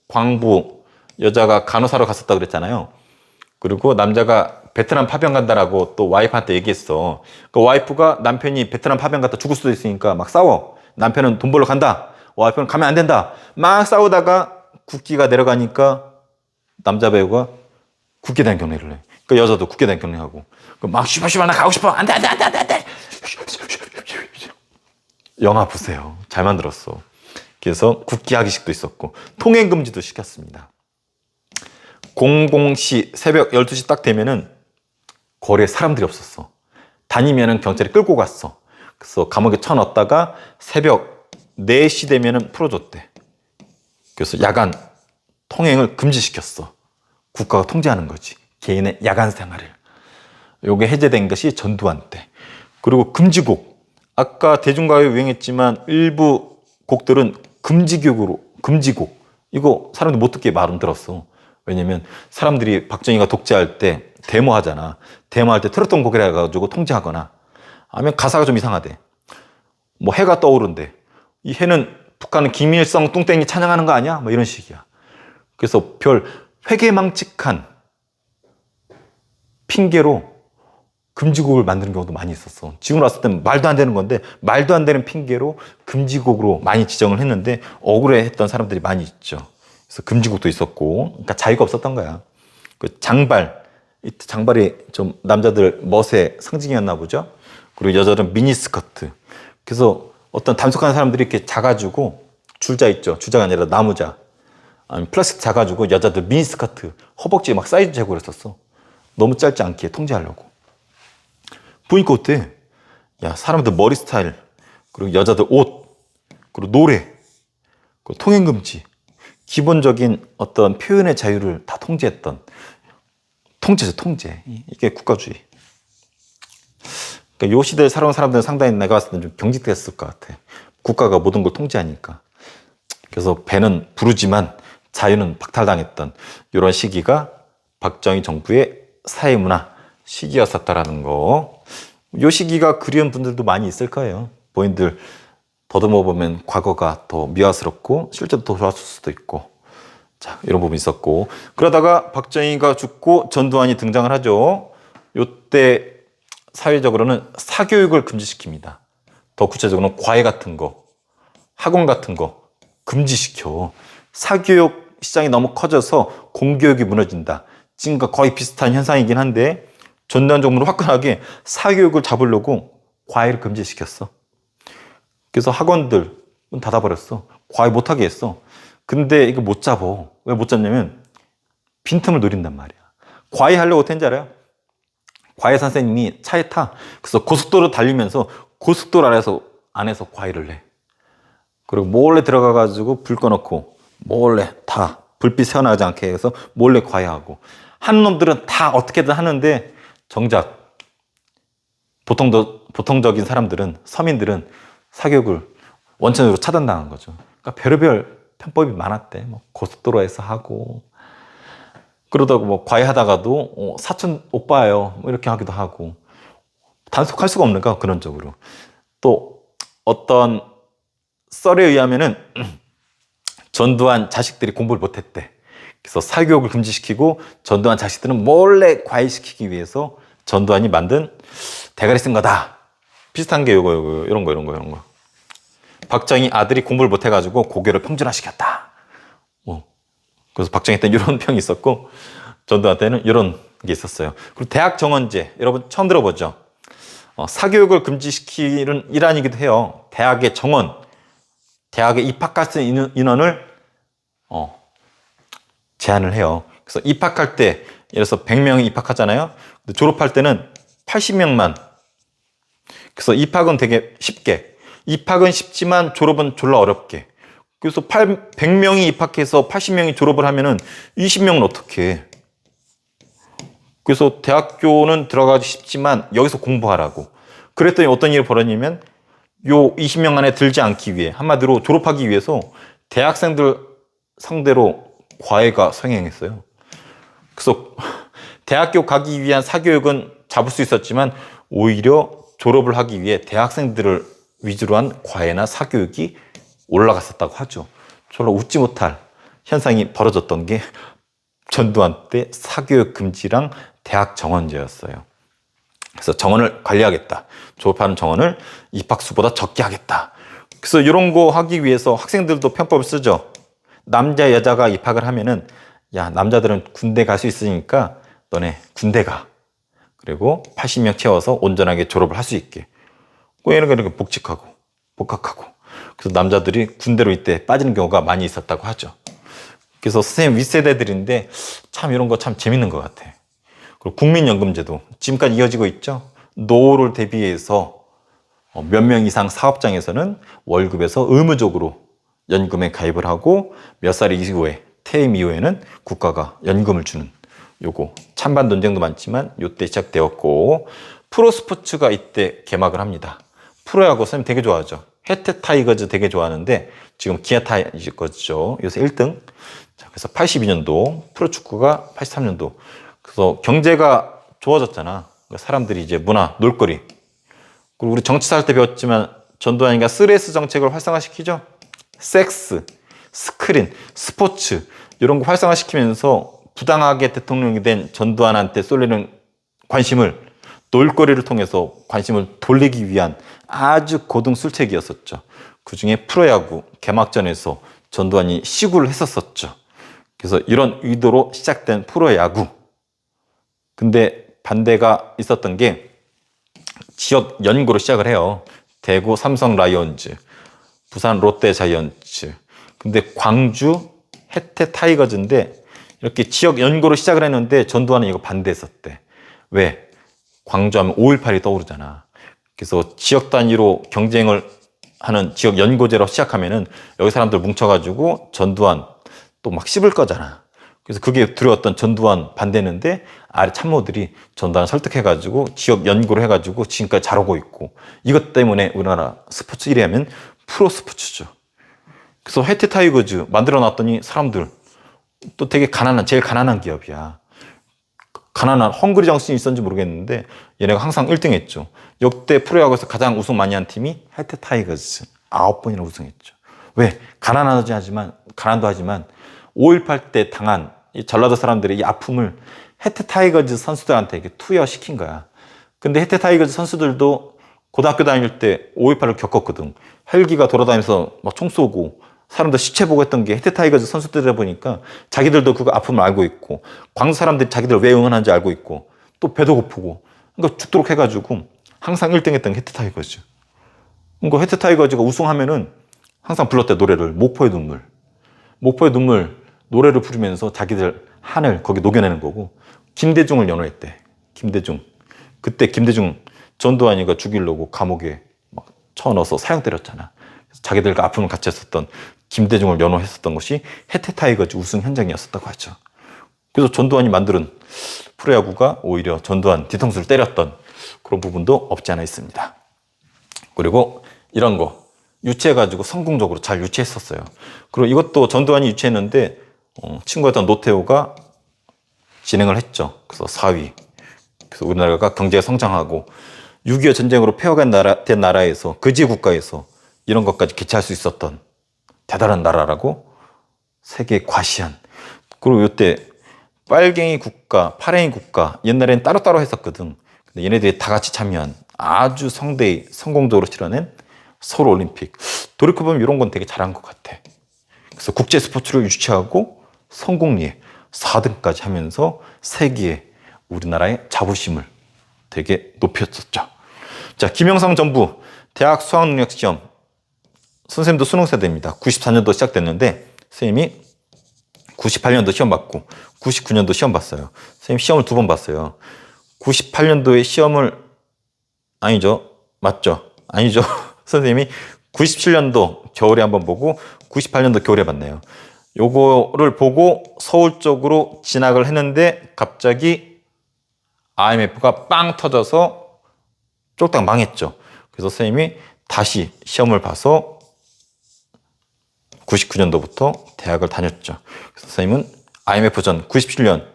[SPEAKER 1] 광부, 여자가 간호사로 갔었다 그랬잖아요. 그리고 남자가 베트남 파병 간다라고 또 와이프한테 얘기했어. 그 와이프가 남편이 베트남 파병 갔다 죽을 수도 있으니까 막 싸워. 남편은 돈 벌러 간다. 와이프는 가면 안 된다. 막 싸우다가 국기가 내려가니까 남자 배우가 국기에 대한 경례를 해. 그 여자도 국기에 대한 경례하고. 막 씨발 나 가고 싶어. 안 돼. 영화 보세요. 잘 만들었어. 그래서 국기 하기식도 있었고 통행 금지도 시켰습니다. 00시 새벽 12시 딱 되면은 거리에 사람들이 없었어. 다니면은 경찰이 끌고 갔어. 그래서 감옥에 쳐넣었다가 새벽 4시 되면은 풀어줬대. 그래서 야간 통행을 금지시켰어. 국가가 통제하는 거지. 개인의 야간 생활을. 요게 해제된 것이 전두환 때. 그리고 금지곡. 아까 대중가요에 유행했지만 일부 곡들은 금지곡. 이거 사람들 못 듣게 말은 들었어. 왜냐면 사람들이 박정희가 독재할 때 데모하잖아. 데모할 때 틀었던 곡이라 해가지고 통제하거나 아니면 가사가 좀 이상하대. 뭐 해가 떠오른대. 이 해는 북한은 김일성 뚱땡이 찬양하는 거 아니야? 뭐 이런 식이야. 그래서 별 회개망측한 핑계로 금지곡을 만드는 경우도 많이 있었어. 지금 왔을 땐 말도 안 되는 건데 말도 안 되는 핑계로 금지곡으로 많이 지정을 했는데 억울해했던 사람들이 많이 있죠. 그래서 금지곡도 있었고, 그러니까 자유가 없었던 거야. 그 장발이 좀 남자들 멋의 상징이었나 보죠. 그리고 여자들은 미니스커트. 그래서 어떤 담석한 사람들이 이렇게 작아지고 줄자 있죠. 줄자가 아니라 나무자. 아니면 플라스틱 작아지고 여자들 미니스커트, 허벅지에 막 사이즈 재고 그랬었어. 너무 짧지 않게 통제하려고. 보니까 어때? 야, 사람들 머리 스타일, 그리고 여자들 옷, 그리고 노래, 그리고 통행금지. 기본적인 어떤 표현의 자유를 다 통제했던 통제죠, 통제. 이게 국가주의. 그러니까 요 시대에 살아온 사람들은 상당히 내가 봤을 때는 좀 경직됐을 것 같아. 국가가 모든 걸 통제하니까. 그래서 배는 부르지만 자유는 박탈당했던 이런 시기가 박정희 정부의 사회문화 시기였었다라는 거. 요 시기가 그리운 분들도 많이 있을 거예요. 본인들 더듬어 보면 과거가 더 미화스럽고 실제로 더 좋았을 수도 있고, 자, 이런 부분이 있었고, 그러다가 박정희가 죽고 전두환이 등장을 하죠. 요때 사회적으로는 사교육을 금지시킵니다. 더 구체적으로는 과외 같은 거, 학원 같은 거 금지시켜. 사교육 시장이 너무 커져서 공교육이 무너진다. 지금과 거의 비슷한 현상이긴 한데, 전두환 정부는 화끈하게 사교육을 잡으려고 과외를 금지시켰어. 그래서 학원들 문 닫아버렸어. 과외 못하게 했어. 근데 이거 못 잡어. 왜 못 잡냐면 빈틈을 노린단 말이야. 과외 하려고 어떻게 알아요? 과외 선생님이 차에 타. 그래서 고속도로 달리면서 고속도로 안에서 과외를 해. 그리고 몰래 들어가가지고 불 꺼놓고 몰래 다 불빛 새어나가지 않게 해서 몰래 과외하고. 하는 놈들은 다 어떻게든 하는데 정작 보통적인 사람들은, 서민들은 사교육을 원천적으로 차단당한 거죠. 그러니까 별의별 편법이 많았대. 뭐 고속도로에서 하고, 그러다가 뭐 과외하다가도 사촌 오빠예요 뭐 이렇게 하기도 하고, 단속할 수가 없는가 그런 쪽으로. 또 어떤 썰에 의하면은 전두환 자식들이 공부를 못했대. 그래서 사교육을 금지시키고 전두환 자식들은 몰래 과외시키기 위해서 전두환이 만든 대가리 쓴 거다. 비슷한 게 요거 이런 거. 박정희 아들이 공부를 못해가지고 고개를 평준화시켰다. 그래서 박정희 때는 이런 평이 있었고, 전두환 때는 이런 게 있었어요. 그리고 대학 정원제, 여러분 처음 들어보죠? 사교육을 금지시키는 일환이기도 해요. 대학의 정원, 대학에 입학할 수 있는 인원을 제한을 해요. 그래서 입학할 때 예를 들어서 100명이 입학하잖아요. 근데 졸업할 때는 80명만. 그래서 입학은 되게 쉽게, 입학은 쉽지만 졸업은 졸라 어렵게. 그래서 100명이 입학해서 80명이 졸업을 하면은 20명은 어떻게 해? 그래서 대학교는 들어가기 쉽지만 여기서 공부하라고. 그랬더니 어떤 일이 벌어지냐면 요 20명 안에 들지 않기 위해, 한마디로 졸업하기 위해서 대학생들 상대로 과외가 성행했어요. 그래서 대학교 가기 위한 사교육은 잡을 수 있었지만 오히려 졸업을 하기 위해 대학생들을 위주로 한 과외나 사교육이 올라갔었다고 하죠. 별로 웃지 못할 현상이 벌어졌던 게 전두환 때 사교육 금지랑 대학 정원제였어요. 그래서 정원을 관리하겠다. 졸업하는 정원을 입학수보다 적게 하겠다. 그래서 이런 거 하기 위해서 학생들도 편법을 쓰죠. 남자 여자가 입학을 하면은, 야, 남자들은 군대 갈 수 있으니까 너네 군대 가. 그리고 80명 채워서 온전하게 졸업을 할 수 있게. 이렇게 복학하고. 그래서 남자들이 군대로 이때 빠지는 경우가 많이 있었다고 하죠. 그래서 선생님 윗세대들인데 참 이런 거 참 재밌는 것 같아. 그리고 국민연금제도 지금까지 이어지고 있죠. 노후를 대비해서 몇 명 이상 사업장에서는 월급에서 의무적으로 연금에 가입을 하고, 몇 살 이후에, 퇴임 이후에는 국가가 연금을 주는, 요거 찬반 논쟁도 많지만 요때 시작되었고, 프로스포츠가 이때 개막을 합니다. 프로야구 선생님 되게 좋아하죠. 해태 타이거즈 되게 좋아하는데 지금 기아 타이거즈죠. 요새 1등. 자, 그래서 82년도 프로축구가 83년도. 그래서 경제가 좋아졌잖아. 사람들이 이제 문화, 놀거리. 그리고 우리 정치사 할 때 배웠지만 전두환이가 3S 정책을 활성화시키죠. 섹스, 스크린, 스포츠 이런 거 활성화시키면서 부당하게 대통령이 된 전두환한테 쏠리는 관심을, 놀거리를 통해서 관심을 돌리기 위한 아주 고등 술책이었었죠. 그중에 프로야구 개막전에서 전두환이 시구를 했었었죠. 그래서 이런 의도로 시작된 프로야구. 근데 반대가 있었던 게 지역 연고로 시작을 해요. 대구 삼성 라이온즈, 부산 롯데 자이언츠. 근데 광주 해태 타이거즈인데 이렇게 지역 연고로 시작을 했는데 전두환은 이거 반대했었대. 왜? 광주하면 5.18이 떠오르잖아. 그래서 지역 단위로 경쟁을 하는 지역 연고제로 시작하면은 여기 사람들 뭉쳐가지고 전두환 또 막 씹을 거잖아. 그래서 그게 두려웠던 전두환 반대했는데 아래 참모들이 전두환 설득해가지고 지역 연구를 해가지고 지금까지 잘하고 있고, 이것 때문에 우리나라 스포츠 1위 하면 프로스포츠죠. 그래서 해태 타이거즈 만들어 놨더니 사람들 또 되게 제일 가난한 기업이야. 가난한 헝그리 정신이 있었는지 모르겠는데 얘네가 항상 1등 했죠. 역대 프로야구에서 가장 우승 많이 한 팀이 해태 타이거즈. 9번이나 우승했죠. 왜? 가난도 하지만 5.18 때 당한 이 전라도 사람들의 이 아픔을 해태 타이거즈 선수들한테 이렇게 투여시킨 거야. 근데 해태 타이거즈 선수들도 고등학교 다닐 때 5.18을 겪었거든. 헬기가 돌아다니면서 막 총 쏘고 사람들 시체 보고 했던 게 해태 타이거즈 선수들이다 보니까 자기들도 그 아픔을 알고 있고 광주 사람들이 자기들 왜 응원하는지 알고 있고 또 배도 고프고 그러니까 죽도록 해가지고 항상 1등 했던 게 해태 타이거즈. 그러니까 해태 타이거즈가 우승하면은 항상 불렀대 노래를. 목포의 눈물. 목포의 눈물 노래를 부르면서 자기들 한을 거기 녹여내는 거고 김대중을 연호했대. 김대중. 그때 김대중 전두환이가 죽이려고 감옥에 막 쳐넣어서 사형 때렸잖아. 자기들과 아픔을 같이 했었던 김대중을 연호했었던 것이 해태 타이거즈 우승 현장이었었다고 하죠. 그래서 전두환이 만드는 프로야구가 오히려 전두환 뒤통수를 때렸던 그런 부분도 없지 않아 있습니다. 그리고 이런 거 유치해가지고 성공적으로 잘 유치했었어요. 그리고 이것도 전두환이 유치했는데 친구였던 노태우가 진행을 했죠. 그래서 4위. 그래서 우리나라가 경제가 성장하고 6.25 전쟁으로 폐허가 된 나라에서 거지 국가에서 이런 것까지 개최할 수 있었던 대단한 나라라고 세계에 과시한. 그리고 이때 빨갱이 국가, 파랭이 국가 옛날에는 따로따로 했었거든. 근데 얘네들이 다 같이 참여한 아주 성대히 성공적으로 치러낸 서울올림픽. 돌이켜보면 이런 건 되게 잘한 것 같아. 그래서 국제 스포츠를 유치하고 성공리에 4등까지 하면서 세계에 우리나라의 자부심을 되게 높였었죠. 자, 김영삼 정부 대학 수학능력시험. 선생님도 수능 세대입니다. 94년도 시작됐는데 선생님이 98년도 시험 봤고 99년도 시험 봤어요. 선생님 시험을 2번 봤어요. 98년도에 시험을 아니죠. 맞죠? 아니죠. 선생님이 97년도 겨울에 한번 보고 98년도 겨울에 봤네요. 요거를 보고 서울 쪽으로 진학을 했는데 갑자기 IMF가 빵 터져서 쫄딱 망했죠. 그래서 선생님이 다시 시험을 봐서 99년도부터 대학을 다녔죠. 그래서 선생님은 IMF 전 97년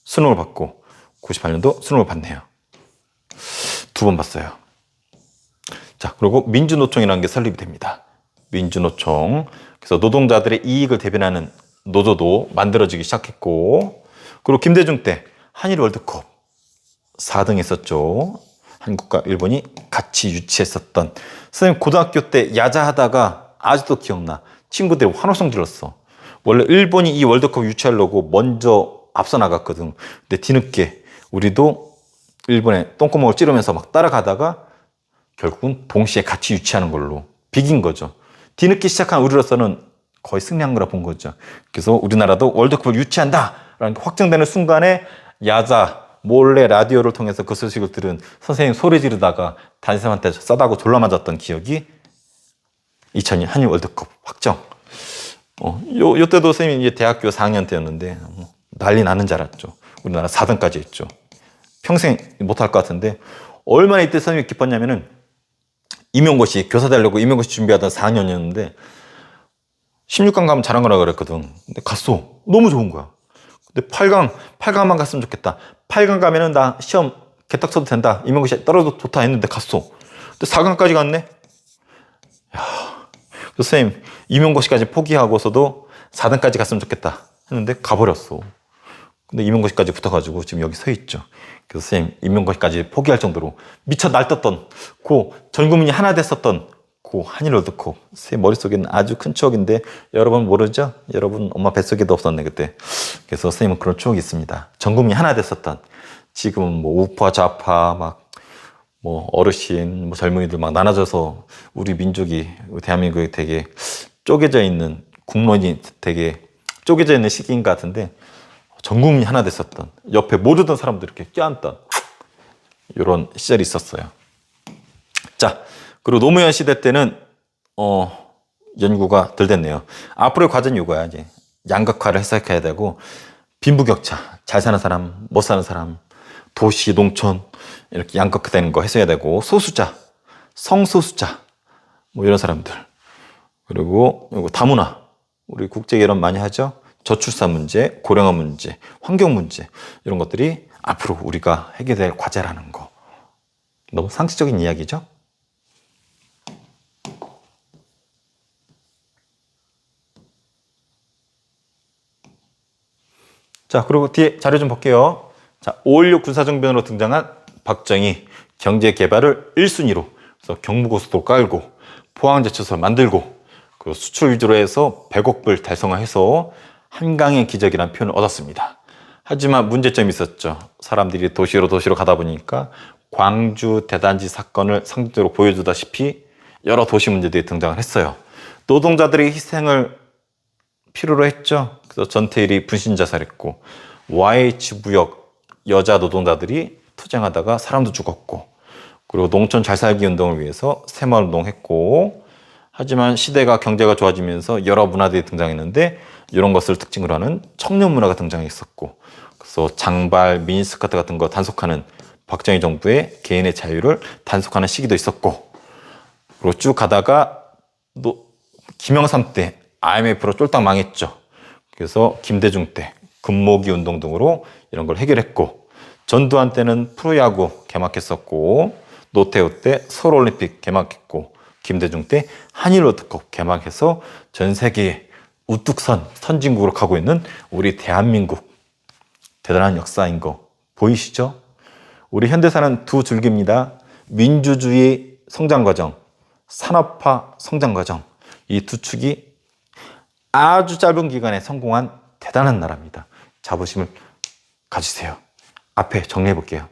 [SPEAKER 1] 수능을 받고 98년도 수능을 받네요. 2번 봤어요. 자, 그리고 민주노총이라는 게 설립이 됩니다. 민주노총. 그래서 노동자들의 이익을 대변하는 노조도 만들어지기 시작했고, 그리고 김대중 때 한일 월드컵 4등 했었죠. 한국과 일본이 같이 유치했었던. 선생님 고등학교 때 야자하다가 아직도 기억나. 친구들이 환호성 질렀어. 원래 일본이 이 월드컵 유치하려고 먼저 앞서 나갔거든. 근데 뒤늦게 우리도 일본에 똥구멍을 찌르면서 막 따라가다가 결국은 동시에 같이 유치하는 걸로 비긴 거죠. 뒤늦게 시작한 우리로서는 거의 승리한 거라 본 거죠. 그래서 우리나라도 월드컵을 유치한다라는 게 확정되는 순간에 야자 몰래 라디오를 통해서 그 소식을 들은 선생님 소리 지르다가 담임선생님한테 싸다고 졸라 맞았던 기억이 2002년 한일 월드컵 확정. 요때도 선생님이 이제 대학교 4학년 때였는데 난리 나는 줄 알았죠. 우리나라 4등까지 했죠. 평생 못할 것 같은데 얼마나 이때 선생님이 기뻤냐면은 임용고시 교사 되려고 임용고시 준비하던 4학년이었는데 16강 가면 잘한 거라 그랬거든. 근데 갔어. 너무 좋은 거야. 근데 8강만 갔으면 좋겠다. 8강 가면은 나 시험 개딱 쳐도 된다. 임용고시 떨어도 좋다 했는데 갔어. 근데 4강까지 갔네. 야, 선생님 임용고시까지 포기하고서도 4등까지 갔으면 좋겠다 했는데 가버렸어. 근데 임용고시까지 붙어가지고 지금 여기 서 있죠. 그래서 선생님 임용고시까지 포기할 정도로 미쳐 날떴던 전 국민이 하나 됐었던 한일 월드컵. 제 머릿속에는 아주 큰 추억인데 여러분 모르죠? 여러분 엄마 뱃속에도 없었네 그때. 그래서 선생님은 그런 추억이 있습니다. 전 국민이 하나 됐었던. 지금은 뭐 우파 좌파 막 뭐 어르신 뭐 젊은이들 막 나눠져서 우리 민족이 대한민국이 되게 쪼개져 있는 국론이 되게 쪼개져 있는 시기인 것 같은데 전 국민이 하나 됐었던 옆에 모르던 사람들 이렇게 껴안던 이런 시절이 있었어요. 자, 그리고 노무현 시대 때는 연구가 덜 됐네요. 앞으로의 과제는 이거야. 이제 양극화를 해석해야 되고 빈부격차, 잘 사는 사람, 못 사는 사람, 도시, 농촌 이렇게 양극화되는 거 해소해야 되고 소수자, 성소수자 뭐 이런 사람들 그리고 이거 다문화 우리 국제 결혼 많이 하죠. 저출산 문제, 고령화 문제, 환경 문제 이런 것들이 앞으로 우리가 해결될 과제라는 거. 너무 상식적인 이야기죠? 자, 그리고 뒤에 자료 좀 볼게요. 자, 5.16 군사정변으로 등장한 박정희 경제 개발을 1순위로 그래서 경부고속도로 깔고 포항제철소 만들고 그 수출 위주로 해서 100억 불 달성화해서 한강의 기적이라는 표현을 얻었습니다. 하지만 문제점이 있었죠. 사람들이 도시로 가다 보니까 광주 대단지 사건을 상징적으로 보여주다시피 여러 도시 문제들이 등장을 했어요. 노동자들의 희생을 필요로 했죠. 그래서 전태일이 분신자살했고 YH무역 여자 노동자들이 투쟁하다가 사람도 죽었고 그리고 농촌 잘살기 운동을 위해서 새마을운동했고 하지만 시대가 경제가 좋아지면서 여러 문화들이 등장했는데 이런 것을 특징으로 하는 청년 문화가 등장했었고 그래서 장발, 미니스커트 같은 거 단속하는 박정희 정부의 개인의 자유를 단속하는 시기도 있었고 그리고 쭉 가다가 김영삼 때 IMF로 쫄딱 망했죠. 그래서 김대중 때 금모기 운동 등으로 이런 걸 해결했고 전두환 때는 프로야구 개막했었고 노태우 때 서울올림픽 개막했고 김대중 때 한일 월드컵 개막해서 전 세계에 우뚝 선 선진국으로 가고 있는 우리 대한민국 대단한 역사인 거 보이시죠? 우리 현대사는 두 줄기입니다. 민주주의 성장 과정, 산업화 성장 과정 이 두 축이 아주 짧은 기간에 성공한 대단한 나라입니다. 자부심을 가지세요. 앞에 정리해 볼게요.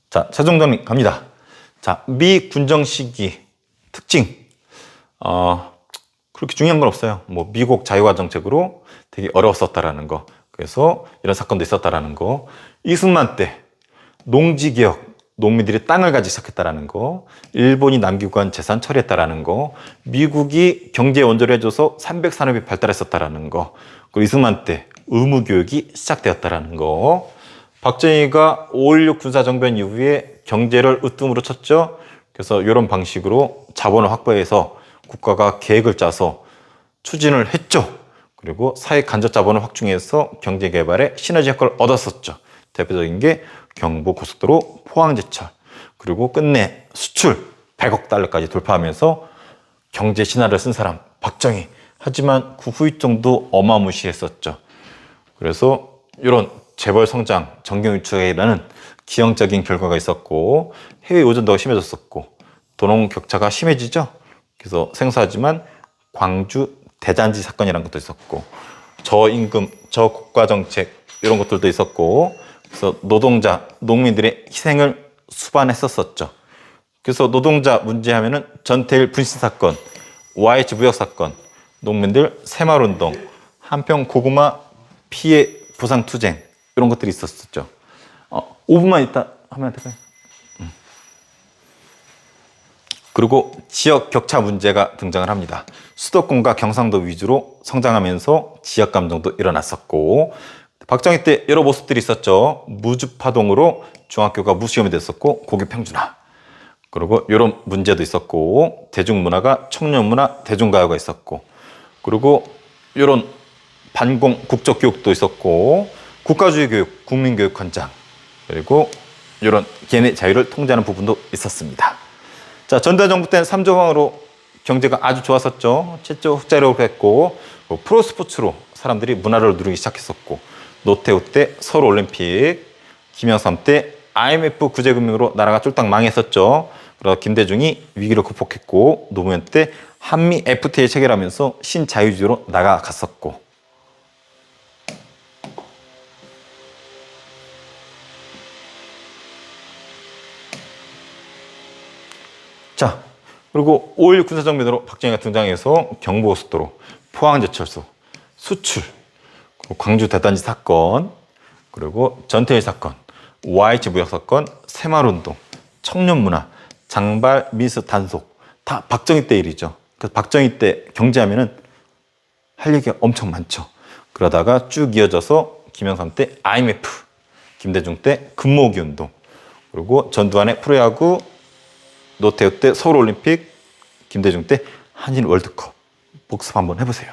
[SPEAKER 1] 자, 최종 정리 갑니다. 자, 미 군정 시기 특징. 그렇게 중요한 건 없어요. 뭐 미국 자유화 정책으로 되게 어려웠었다라는 거. 그래서 이런 사건도 있었다라는 거. 이승만 때 농지개혁, 농민들이 땅을 가지기 시작했다라는 거. 일본이 남기고 간 재산 처리했다라는 거. 미국이 경제 원조를 해줘서 300산업이 발달했었다라는 거. 그리고 이승만 때 의무교육이 시작되었다라는 거. 박정희가 5.16 군사정변 이후에 경제를 으뜸으로 쳤죠. 그래서 이런 방식으로 자본을 확보해서 국가가 계획을 짜서 추진을 했죠. 그리고 사회 간접 자본을 확충해서 경제 개발에 시너지 효과를 얻었었죠. 대표적인 게 경부고속도로, 포항제철, 그리고 끝내 수출 100억 달러까지 돌파하면서 경제 신화를 쓴 사람 박정희. 하지만 그 후유증도 어마무시했었죠. 그래서 이런 재벌 성장, 정경 유착이라는 기형적인 결과가 있었고 해외 의존도가 심해졌었고 도농 격차가 심해지죠. 그래서 생소하지만 광주 대단지 사건이라는 것도 있었고 저임금, 저국가 정책 이런 것들도 있었고 그래서 노동자, 농민들의 희생을 수반했었죠. 그래서 노동자 문제하면은 전태일 분신 사건, YH 무역 사건, 농민들 새마을운동, 한평 고구마 피해 보상 투쟁 이런 것들이 있었었죠. 5분만 있다 하면 될까요? 그리고 지역 격차 문제가 등장을 합니다. 수도권과 경상도 위주로 성장하면서 지역 감정도 일어났었고 박정희 때 여러 모습들이 있었죠. 무주파동으로 중학교가 무시험이 됐었고 고교 평준화. 그리고 이런 문제도 있었고 대중문화가 청년문화, 대중가요가 있었고 그리고 이런 반공 국적교육도 있었고 국가주의 교육, 국민교육 헌장 그리고 이런 개인의 자유를 통제하는 부분도 있었습니다. 자, 전두환 정부 때는 3조강으로 경제가 아주 좋았었죠. 최초 흑자력을 했고 프로스포츠로 사람들이 문화를 누리기 시작했었고 노태우 때 서울올림픽, 김영삼 때 IMF 구제금융으로 나라가 쫄딱 망했었죠. 그래서 김대중이 위기를 극복했고 노무현 때 한미 FTA 체결하면서 신자유주의로 나아갔었고 자, 그리고 5.16 군사정변으로 박정희가 등장해서 경부고속도로, 포항제철소, 수출, 그리고 광주 대단지 사건, 그리고 전태일 사건, YH 무역 사건, 새마을운동, 청년문화, 장발, 미스 단속 다 박정희 때 일이죠. 그래서 박정희 때 경제하면은 할 얘기가 엄청 많죠. 그러다가 쭉 이어져서 김영삼 때 IMF, 김대중 때 금모기 운동, 그리고 전두환의 프로야구, 노태우 때 서울올림픽, 김대중 때 한일 월드컵 복습 한번 해보세요.